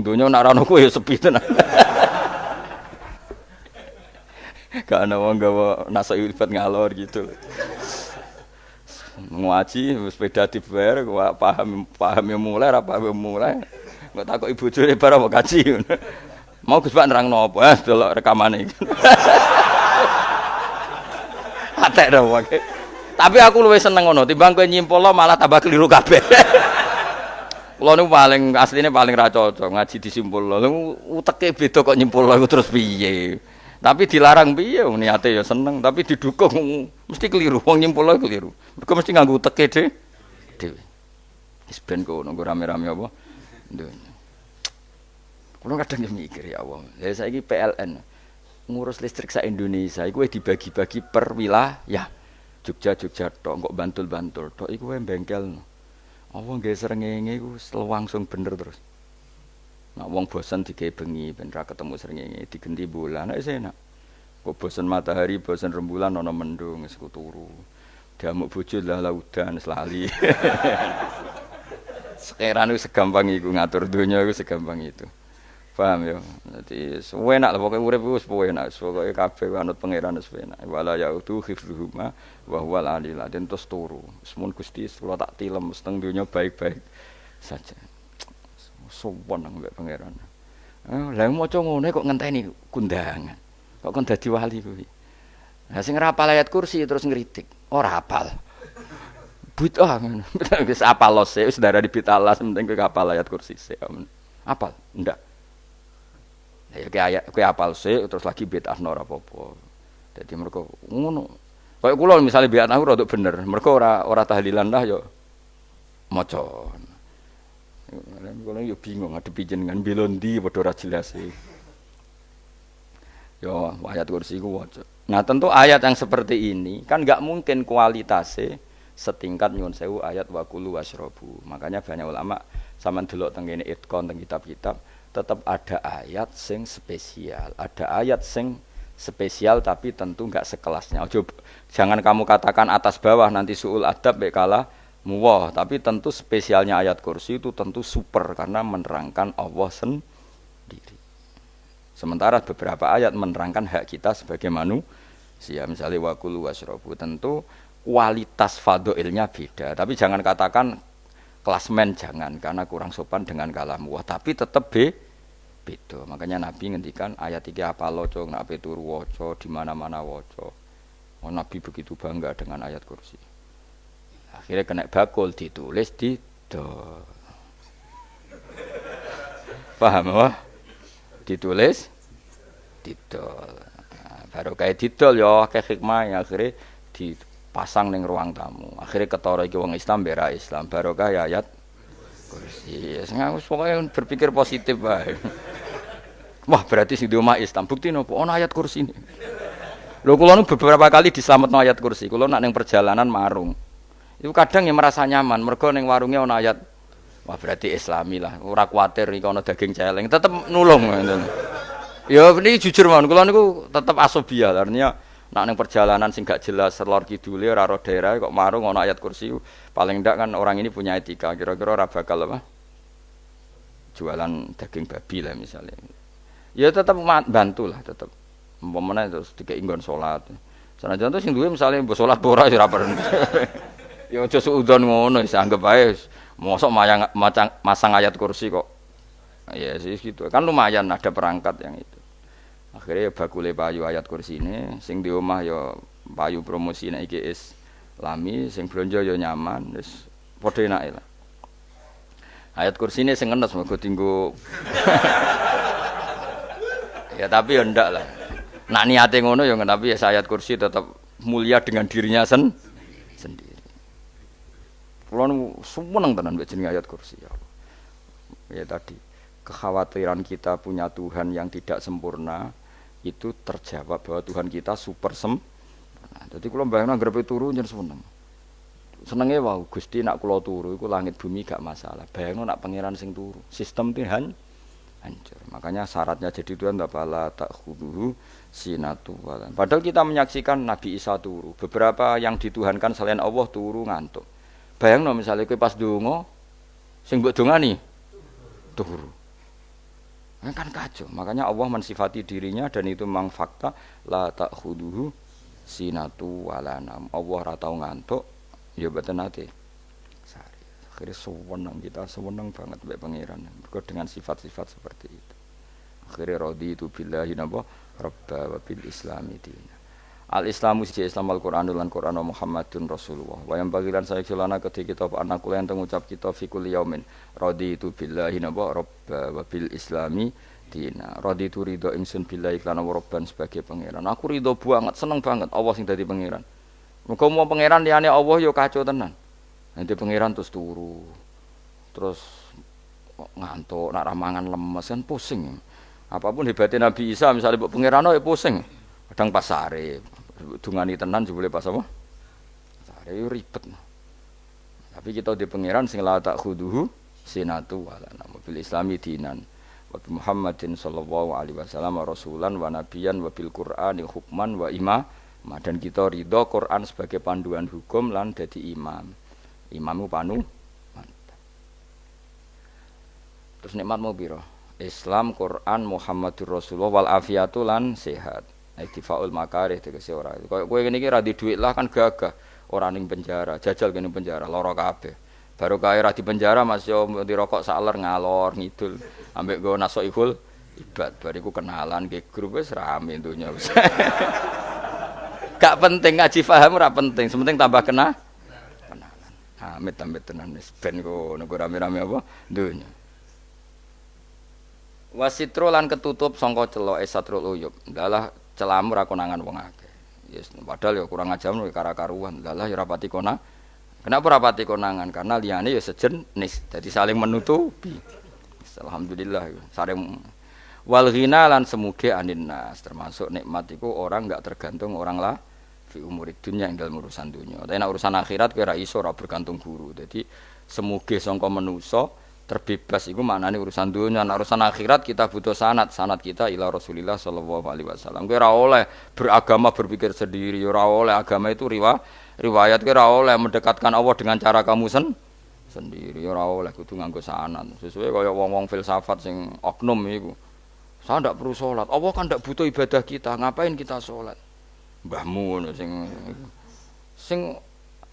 Donya nak ra ono kowe ya sepi tenan. Gak ana wong gawa nasa ilfat ngalor gitu. Ngaji sepeda dibayar paham ya mulai ora paham mulai. Kok takoki bojone bar apa kaji. Mau Gus Pak nerangno apa? Delok rekamane. Atek dah wae. Tapi aku luwih seneng ngono timbang kowe nyimpulno malah tambah keliru kabeh. Kula niku paling asline paling ra cocok ngaji disimpulno. Uteke beda kok nyimpulno iku terus piye. Tapi dilarang piye wong niate ya seneng, tapi didukung mesti keliru. Wong nyimpulno keliru. Mergo mesti nganggo uteke dhewe. Wis ben kono rame-rame apa? Donya. Kulo kadang mikir ya Allah. Lah saiki PLN ngurus listrik sak Indonesia iku dibagi-bagi per wilayah. Jogja tok, kok Bantul tok iku wae bengkelno. Apa nggih srengenge iku langsung bener terus. Nek wong bosen digawe bengi ben ra ketemu srengenge digenti bola. Nek enak. Kok bosen matahari, bosen rembulan ana mendung wis turu. Diamuk bojo lah laudan selali. Sekarang itu segampang iku ngatur donya iku segampang itu. Paham ya? Dadi enak lah pokoke urip wis enak, pokoke kabeh anut pangeran wis enak. Wala yautu khifruhuma wa huwal alil adzim terus turu. Semun Gusti kula tak tilem seteng donya baik-baik saja. Sowan nang mbek pangeran. Lah maca ngene kok ngenteni kundangan. Kok kon dadi wali kuwi. Lah sing ora hafal ayat kursi terus ngritik. Ora hafal. Bid'ah ngono. Wis hafal lose wis darani bid'ah penting kowe hafal ayat kursi sik. Hafal? Ndak. Ya kowe apal sik terus lagi bid'ah ora apa-apa. Dadi mergo ngono. Kaya kula misale bid'ah ora rada bener, mergo ora tahlilan lah ya maca. Kula yo bingung ngadepi jenengan bela ndi padha ora jelas iki. Yo ayat kursi ku waca. Nah, tentu ayat yang seperti ini kan enggak mungkin kualitasnya setingkat nyuwun sewu ayat wa kulu wasrobu. Makanya banyak ulama sampean delok teng kene itqon teng kitab-kitab tetap ada ayat sing spesial, ada ayat sing spesial tapi tentu enggak sekelasnya. Jangan kamu katakan atas bawah nanti suul adab bekala muwah, tapi tentu spesialnya ayat kursi itu tentu super karena menerangkan Allah sendiri. Sementara beberapa ayat menerangkan hak kita sebagai manusia, misalnya wakulu wasrobu, tentu kualitas fadhilnya beda. Tapi jangan katakan klasmen jangan karena kurang sopan dengan kalam wah, tapi tetap beda. Makanya Nabi ngendikan ayat 3 apa loco nak turu waca di mana-mana waca. Oh, Nabi begitu bangga dengan ayat kursi. Akhirnya kena bakul ditulis didol. Paham wah? Ditulis didol. Nah, baru kayak didol ya akeh hikmah akhirnya dipasang ning ruang tamu. Akhirnya ketara iki wong Islam bera Islam barokah ya ayat kursi. Sing aku pokoke berpikir positif wae. Wah, berarti sing di omah Islam bukti nopo ana ayat kursi ini. Lho kula nu beberapa kali diselametno ayat kursi. Kula nak ning perjalanan marung. Itu kadang yang merasa nyaman mergo ning warunge ana ayat. Wah, berarti Islami lah. Ora kuwatir iki ana daging celeng, tetep nulung ngoten. Ya niki jujur mawon kula niku tetep asobia. Artinya nak ning perjalanan sing gak jelas lor kidule ora ro daerah kok marung ana ayat kursi. Paling ndak kan orang ini punya etika. Kira-kira ora bakal apa? Jualan daging babi lah misalnya. Ya tetep bantu lah tetep. Umpamane terus dikek nggon salat. Sanajan to sing duwe misale mbok salat ora ya ora perlu. Ya aja suudon ngono wis anggap ae mosok masang ayat kursi kok. Ya sih gitu. Kan lumayan ada perangkat yang itu. Akhirnya bakule payu ayat kursi ini sing di omah ya payu promosi nek iki Islami sing blonjo ya nyaman wis padha enake lah. Ayat kursi ini sing ngenes mergo tinggo. Ya tapi ya ndak lah. Nak niate ngono ya tapi ya ayat kursi tetap mulia dengan dirinya sendiri. Kulo seneng tenan mbek jeneng ayat kursi ya. Ya tadi kekhawatiran kita punya Tuhan yang tidak sempurna itu terjawab bahwa Tuhan kita super sempurna. Jadi kula mbayangno anggere turu njen seneng. senenge wau Gusti nak kula turu iku langit bumi gak masalah. Bayangno nak pangeran sing turu. Sistem Tuhan hancur. Makanya syaratnya jadi Tuhan bala ta'khuduhu sinatu walan. Padahal kita menyaksikan Nabi Isa turu. Beberapa yang dituhankan selain Allah turu ngantuk. Bayangno misalnya kowe pas donga sing mbok dongani turu. Kan kacau. Makanya Allah mensifati dirinya dan itu memang fakta la ta'khuduhu sinatu walanam. Allah ora tau ngantuk, ya mboten nate. Sari. Akhire seneng kita, seneng banget mbek pangeran. Mergo dengan sifat-sifat seperti itu. Akhire raditu billahi napa rabba wa bil islami dina. Al-Islamu siji Islam Al-Qur'anul lan Qur'an Muhammadun Rasulullah. Wa yang bagilan saya celana ketika kita anak kula yang ngucap kita fi kulli yaumin raditu billahi napa rabba wa bil islami dina. Raditu ridho ingsun billahi lan rabban sebagai pangeran. Aku ridho banget, seneng banget Allah sing dadi pangeran. Muga mau pangeran liyane Allah ya kacau tenan. Nanti pangeran terus turu. Terus ngantuk, nak ramangan lemes kan pusing. Apapun hebatnya Nabi Isa misalnya mbok pangeran ya pusing. Kadang pas sare, dungani tenan jebule pas apa? Sare ribet. Tapi kita di pangeran sing la ta'khuduhu sinatu wala bil islami dinan. Wa Muhammadin sallallahu alaihi wasallam rasulan wa nabiyan wa bil Qur'ani hukman wa imam. Dan kita ridho Quran sebagai panduan hukum lan dadi imam. Imamu panu mantap. Terus nikmat mau piro? Islam, Quran, Muhammadur Rasulullah wal afiatu lan sehat. Iktifaul makarih tegese ora. Kaya kowe ngene iki ra di dhuwit lah kan gagah. Ora ning penjara, jajal kene penjara lara kabeh. Baru kae ra di penjara Mas yo dirokok saler ngalor ngidul. Ambek go nasoihul ibad bariku kenalan ke grup wis rame dunya wis. Gak penting ngaji paham ora penting, sementing tambah kenalan. Amit-amit tenan wis ben ngono rame-rame apa dunya. Wasitro lan ketutup sangka celok satrul uyub. Dalah celamu ra konangan wong akeh. Yes, padahal ya kurang ajar lho kara-karuan. Dalah ya rapati konang. Kenapa rapati konangan? Karena liyane ya sejenis. Jadi saling menutupi. Alhamdulillah saling wal ghina lan semuge anin nas. Termasuk nikmat iku orang enggak tergantung orang lah fi umurid dunya ing dalem urusan dunya. Tapi nek urusan akhirat kowe ra iso ora bergantung guru. Jadi semuge sangka manusa terbebas iku maknane urusan dunia. Nek urusan akhirat kita butuh sanad kita ila Rasulillah sallallahu alaihi wasallam. Kowe ora oleh beragama berpikir sendiri, ora oleh agama itu riwayat kowe ora oleh mendekatkan Allah dengan cara kamu sendiri, ora oleh kudu nganggo sanad. Sesuai kaya wong-wong filsafat sing oknum iku. Saya ndak perlu salat. Allah kan ndak butuh ibadah kita, ngapain kita salat? Mbahmu ngono sing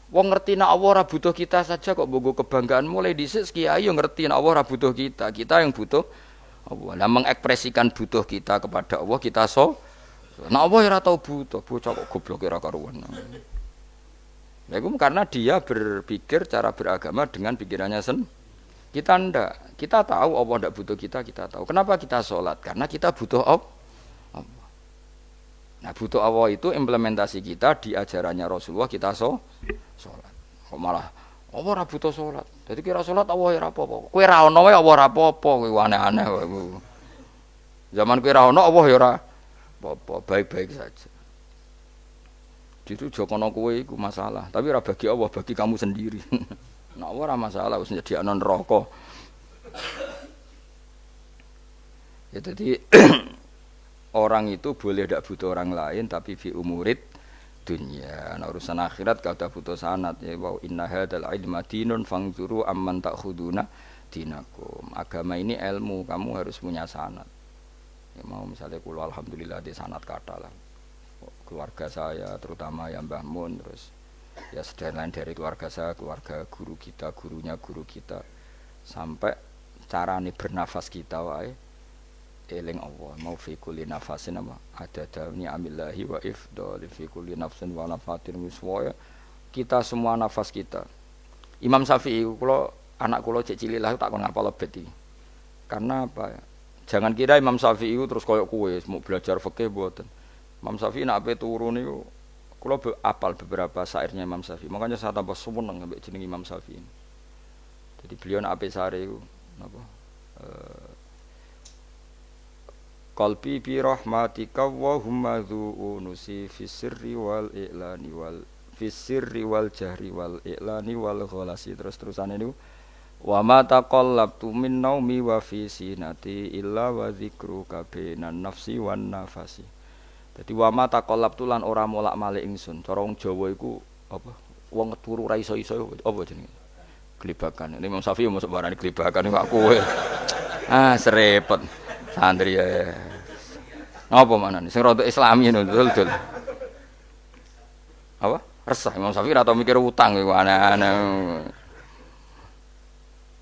wong ngerti nek Allah ora butuh kita saja kok bogo kebanggaan mulai dhisik kiai yo ngerti nek Allah ora butuh kita yang butuh Allah. Lah mengekspresikan butuh kita kepada Allah kita nek Allah ora tau butuh, bocah kok goblok ora karuan. Nah, itu karena dia berpikir cara beragama dengan pikirannya kita ndak. Kita tahu Allah ndak butuh kita tahu. Kenapa kita sholat? Karena kita butuh Allah. Nah, butuh Allah itu implementasi kita di ajarannya Rasulullah kita sholat. Kok malah Allah ora butuh sholat. Jadi kira sholat Allah ora apa-apa. Kowe ra ono wae Allah ora apa-apa, kowe aneh-aneh wae. Zaman kowe ra ono Allah ya ora apa-apa, baik-baik saja. Itu jokono kowe iku masalah, tapi ora bagi Allah, bagi kamu sendiri. Nek Allah ora masalah wis nyediakno neraka. Ya jadi orang itu boleh tidak butuh orang lain tapi fi umurid dunya. Nah, urusan akhirat kalau ada butuh sanad ya wa inna hadzal ilma dinun fangzuru amman ta'khuduna dinakum. Agama ini ilmu, kamu harus punya sanad. Ya mau misalnya kula alhamdulillah di sanad kata lah. Keluarga saya terutama ya Mbah Mun terus ya lain dari keluarga saya, keluarga guru kita, gurunya guru kita sampai carane bernafas kita wae eling Allah mau fi kulli nafasin apa ada ni'amillahi wa ifdal fi kulli nafsin wa nafatin wiswaya kita semua nafas kita. Imam Syafi'i kula anak kula cek cilik lah tak kon ngapal lebet iki. Karena apa? Jangan kira Imam Syafi'i terus koyo kowe mau belajar fikih mboten. Imam Syafi'i nek ape turu niku kula apal beberapa syairnya Imam Syafi'i. Makanya saya tambah seneng ambek jeneng Imam Syafi'i. Jadi beliau nek ape sare iku napa qalbi bi rahmatika wa humma dzu unusi fi sirri wal i'lani wal Fisirri wal jahri wal i'lani wal ghalasi terus-terusane niku wa ma taqallabtu min naumi wa fi sinati illa wa dzikruka bainan nafsi wan nafasi. Dadi wa ma taqallabtu lan ora molak-malik ingsun. Cara wong Jawa iku apa? Wong turu ra iso-iso apa jenenge? Glebakan. Ini Imam Syafi'i mosok barani glebakan kok kowe. Serepet. Santri ya. Apa manane? Sing rada islami ngono dul. Apa? Resah Imam Syafi'i ora tau mikir utang iku aneh-aneh.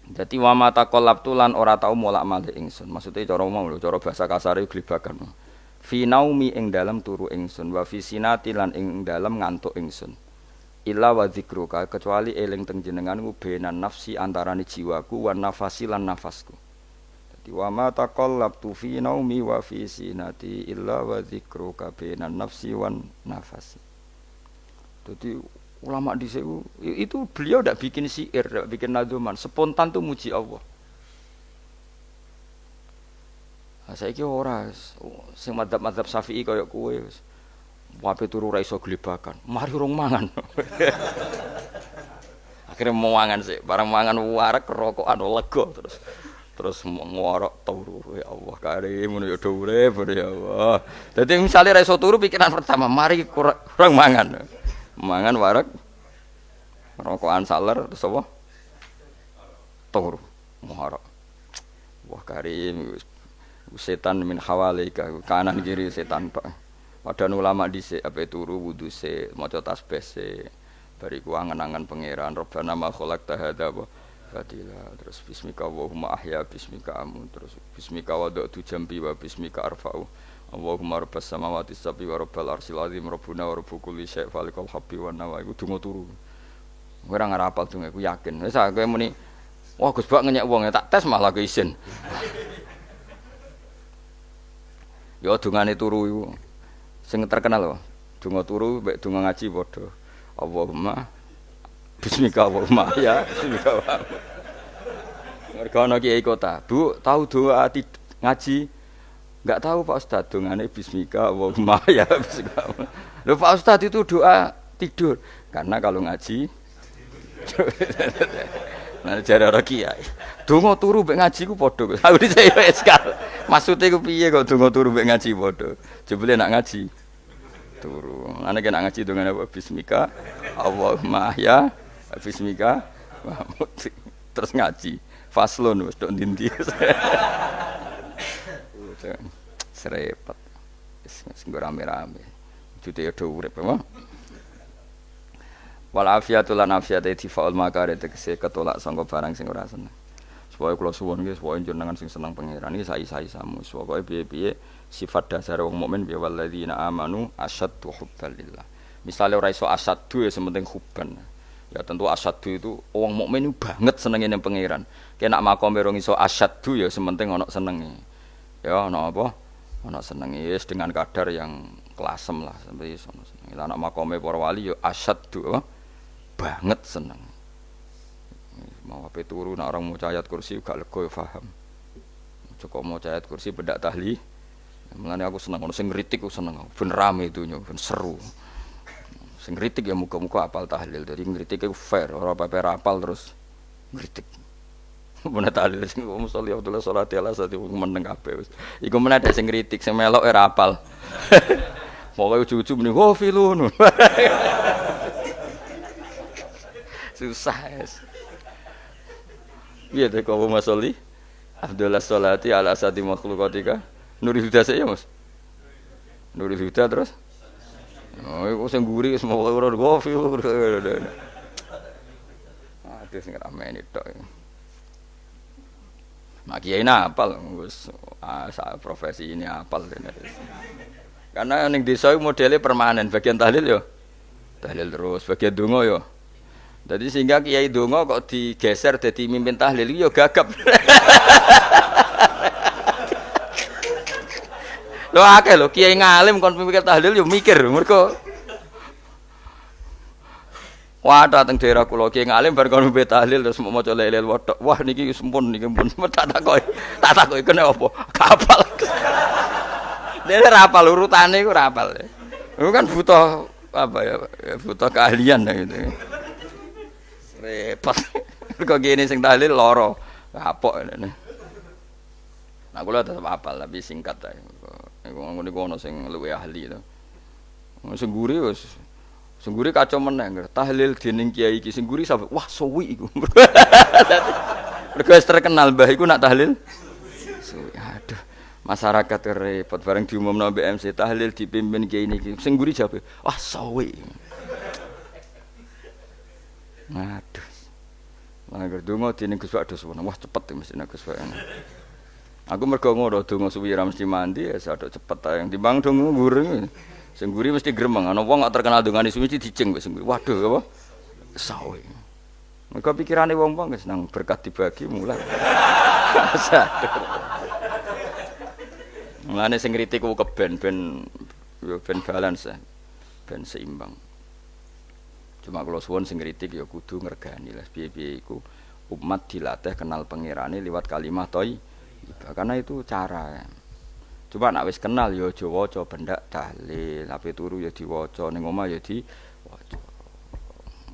Dadi wa mata qalab tulan ora tau molak-malik ingsun. Maksude cara mau lho, cara bahasa kasare glebakan. Fi naumi ing dalem turu ingsun wa fi sinati lan ing dalem ngantuk ingsun. Illa wa dzikruka kecuali eling teng jenenganku benan nafsi antarane jiwaku wan nafasi lan nafasku. Dadi wa mata qalab tu fi naumi wa fi sinati illa wa dzikruka benan nafsi wan nafasi. Jadi ulama dhisik itu beliau tidak bikin syair, tidak bikin nadzuman, spontan tuh muji Allah. Nah, saiki ora sing madzhab Syafi'i kaya kowe wis wape turu ra iso glebakan. Mari urung mangan. Akhirnya mau mangan sih, barang mangan warek rokokan lega terus ngorok turu ya Allah karim ngono ya urip ya Allah. Dadi misale ra iso turu pikiran pertama, mari kurang mangan. Mangan warek rokokan saler terus apa? Turu ngorok. Wah karim setan min hawalika kanan kiri setan Pak. Padahal ulama dhisik ape turu wudu se maca tasbih se bariku angen-angen pangeran Rabbana ma khalaqta hadza batila terus bismika Allahumma ahya bismika amun terus bismika wada'tu jambi wa bismika arfa'u Allahumma rabbas samawati sab'i wa rabbal arsyil azim rabbuna wa rabbu kulli syai' falikal habbi wan nawa iku donga turu ora ngarapal donga iku yakin wis kowe muni wah Gus Bak ngenyek wong tak tes malah ke isin ya dongane turu iku sing terkenal lho donga turu mek donga ngaji padha Allahumma bismika Allahumma ya bismika mergo ana kiai kota Bu tahu doa ngaji enggak tahu Pak Ustaz dongane bismika Allahumma ya bismika lho Pak Ustaz itu doa tidur karena kalau ngaji nah jare ora kiai donga turu mek ngaji ku padha aku dhisik wis kal maksude ku piye kok donga turu mek ngaji padha jebule nak ngaji turu ana nek ngaji dongane apa bismika Allahumma ya bismika terus ngaji faslon wis tok ndi-ndi serepet sing rame-rame jute do urip apa wal afiatul lan afiate difaul makare tegese ketolak sangka barang sing ora seneng supaya kula suwun nggih supaya jenengan sing seneng pangeran iki sai-sai samu supaya piye-piye sifat dasar wong mukmin ya walladzina amanu asyaddu hubbalillah misale ora iso asyaddu ya sementing hubban ya tentu asyaddu itu wong mukmin banget senenge ning pangeran kena makome rong iso asyaddu ya sementing ana senenge ya ana apa ana senenge wis dengan kadar yang klasem lah sampai iso senenge lan makome para wali ya asyaddu banget seneng mau ape turu nek orang maca ayat kursi gak lega ya paham cukup maca ayat kursi bedak tahlil mulane aku seneng ono sing ngritik aku seneng ben rame dunya ben seru sing ngritik ya muga-muga apal tahlil dadi ngritik iku fair ora apa-apa apal terus ngritik bener tahlil sing musolli Abdullah sholati ala sati meneng kabeh wis iku meneh ada sing ngritik sing melok ora apal pokoke ujug-ujug muni ho filun susah es piye to kok musolli Abdullah sholati ala sati makhluqatika Nurul Huda saya Mas. Nurul Huda terus. Oh, iku sing nguri wis mau ora gofi. Aduh sing ramene tok. Mak kiai apal wis profesi ini apal dene. Karena ning desa iku modele permanen, bagian tahlil yo. Tahlil terus, bagian donga yo. Dadi sehingga kiai donga kok digeser dadi mimpin tahlil yo gagap. Lho akeh lho kiai ngalim kon mikir tahlil yo mikir mergo wah dateng daerah kula kiai ngalim bar kon mikir tahlil terus maca lelel wedok wah niki sampun niki pun tak takoki kene apa kapal dene ra apal urutane iku ra apal iku kan butuh apa ya, butuh keahlian lah gitu. Repot. Kok gini sing tahlil loro. Kapok ngene. Nah kula tetep apal tapi singkat ae. Iku ngono ono sing luwih ahli to. Sing guri wis sing guri kacau meneh. Tahlil dening kiai iki sing guri sampe wah suwi iku. Mergo wis terkenal mbah iku nak tahlil. Suwi. Aduh. Masyarakat repot bareng diumumno mbek MC tahlil dipimpin kiai niki. Sing guri jawab, wah suwi. Aduh. Angger donga dening Gus Pak dos wah cepet mesti nek Gus Pak. Aku mergo ngono donga suwi ra mesti mandi ya sadok cepet ae. Timbang donga nguri. Sing nguri mesti gremeng. Ana wong gak terkenal dongane suwi mesti dicing mbek sing nguri. Waduh apa? Sawe. Mergo pikirane wong-wong wis nang berkat dibagi mulai. Sadok. Mulane sing kritik ku keben ben balance. Ben seimbang. Cuma kalau suwon sing kritik ya kudu ngergani lah piye-piye iku umat dilatih kenal pangerane liwat kalimat thayyibah karena itu cara. Coba nek wis kenal ya aja waca bendak dalil, ape turu ya diwaca ning omah ya diwaca.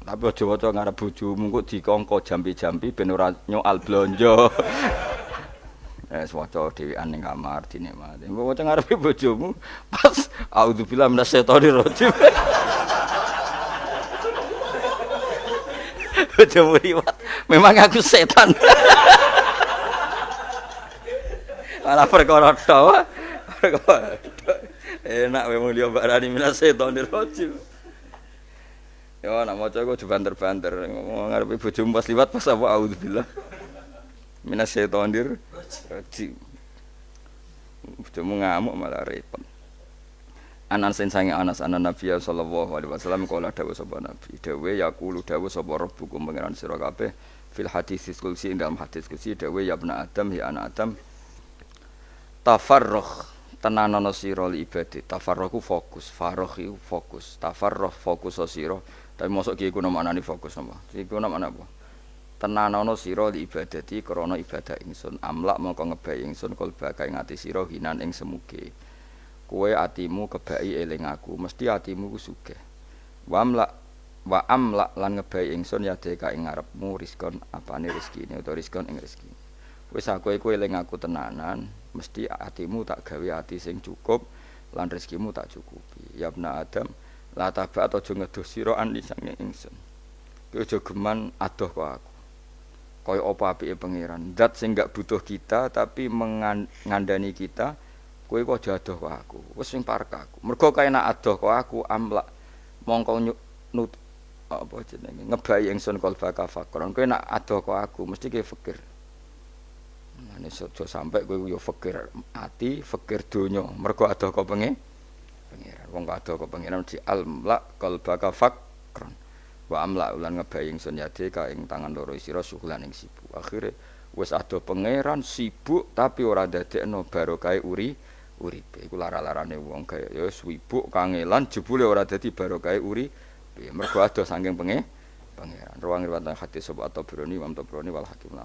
Tapi aja waca ngarep bojomu kok dikongko jampi-jampi ben ora nyoal blonjo. Wis waca dhewean ning kamar dinikmati. Mbok waca ngarepe bojomu pas auzubillahi minasyaitonir rajim. Bojomu liwat, memang aku setan. Malah perkara tok. Enak memang dia barani minasyaitonir rajim. Ya nek maca kok banter-banter ngomong ngarepe bojomu pas liwat pas apa auzubillah. Minasyaitonir rajim. Bojomu ngamuk malah repot. Anas sange Anas anan Nabi sallallahu alaihi wasallam kala dawuh sapa Nabi dawuh yaqulu dawuh sapa rabbukum pangeran sira kabeh fil hadis qudsi dalam hadis qudsi dawuh ya ibnu adam ya anak adam tafarrugh tenanana sira li ibadah tafarrugh fokus faragh iku fokus tafarrugh fokus sira tapi mosok ki iku maknane fokus apa iku maknane apa tenanana sira li ibadati krana ibadah ingsun amlak mongko ngebahi ingsun kalbaka ing ati sira hinan ing semuge kowe atimu kebaki eling aku mesti atimu ku sugih wa amla lan ngebahi ingsun ya deka ing ngarepmu rizkon apane rezekine utawa rizkon ing rezekine wis aku eling aku tenanan mesti atimu tak gawe ati sing cukup lan rezekimu tak cukupi ya ibna adam la tabat aja ngedoh sira an lisange ingsun kowe aja geman adoh kok aku kaya apa apike pangeran zat sing gak butuh kita tapi mengandani kita kowe kok adoh kok aku wis sing parek aku mergo kae nek adoh kok aku amlak mongko nut apa jenenge ngebahi ingsun kalbaka fakron kowe nek adoh kok aku mesti kowe fikir nek aja sampe kowe yo fikir ati fikir donya mergo adoh kok pangeran wong kok adoh kok pangeran di almlak kalbaka fakron wa amlak ulan ngebahi ingsun yade ka ing tangan loro sira suhulan ing sibuk akhire wis adoh pangeran sibuk tapi ora dadekno barokah uripe iku lara-larane wong kaya ya sibuk kangelan jebule ora dadi barokah uripe mergo adoh saking pangeran ruang riwayat hadis sapa Tabrani Imam Tabrani wal Hakim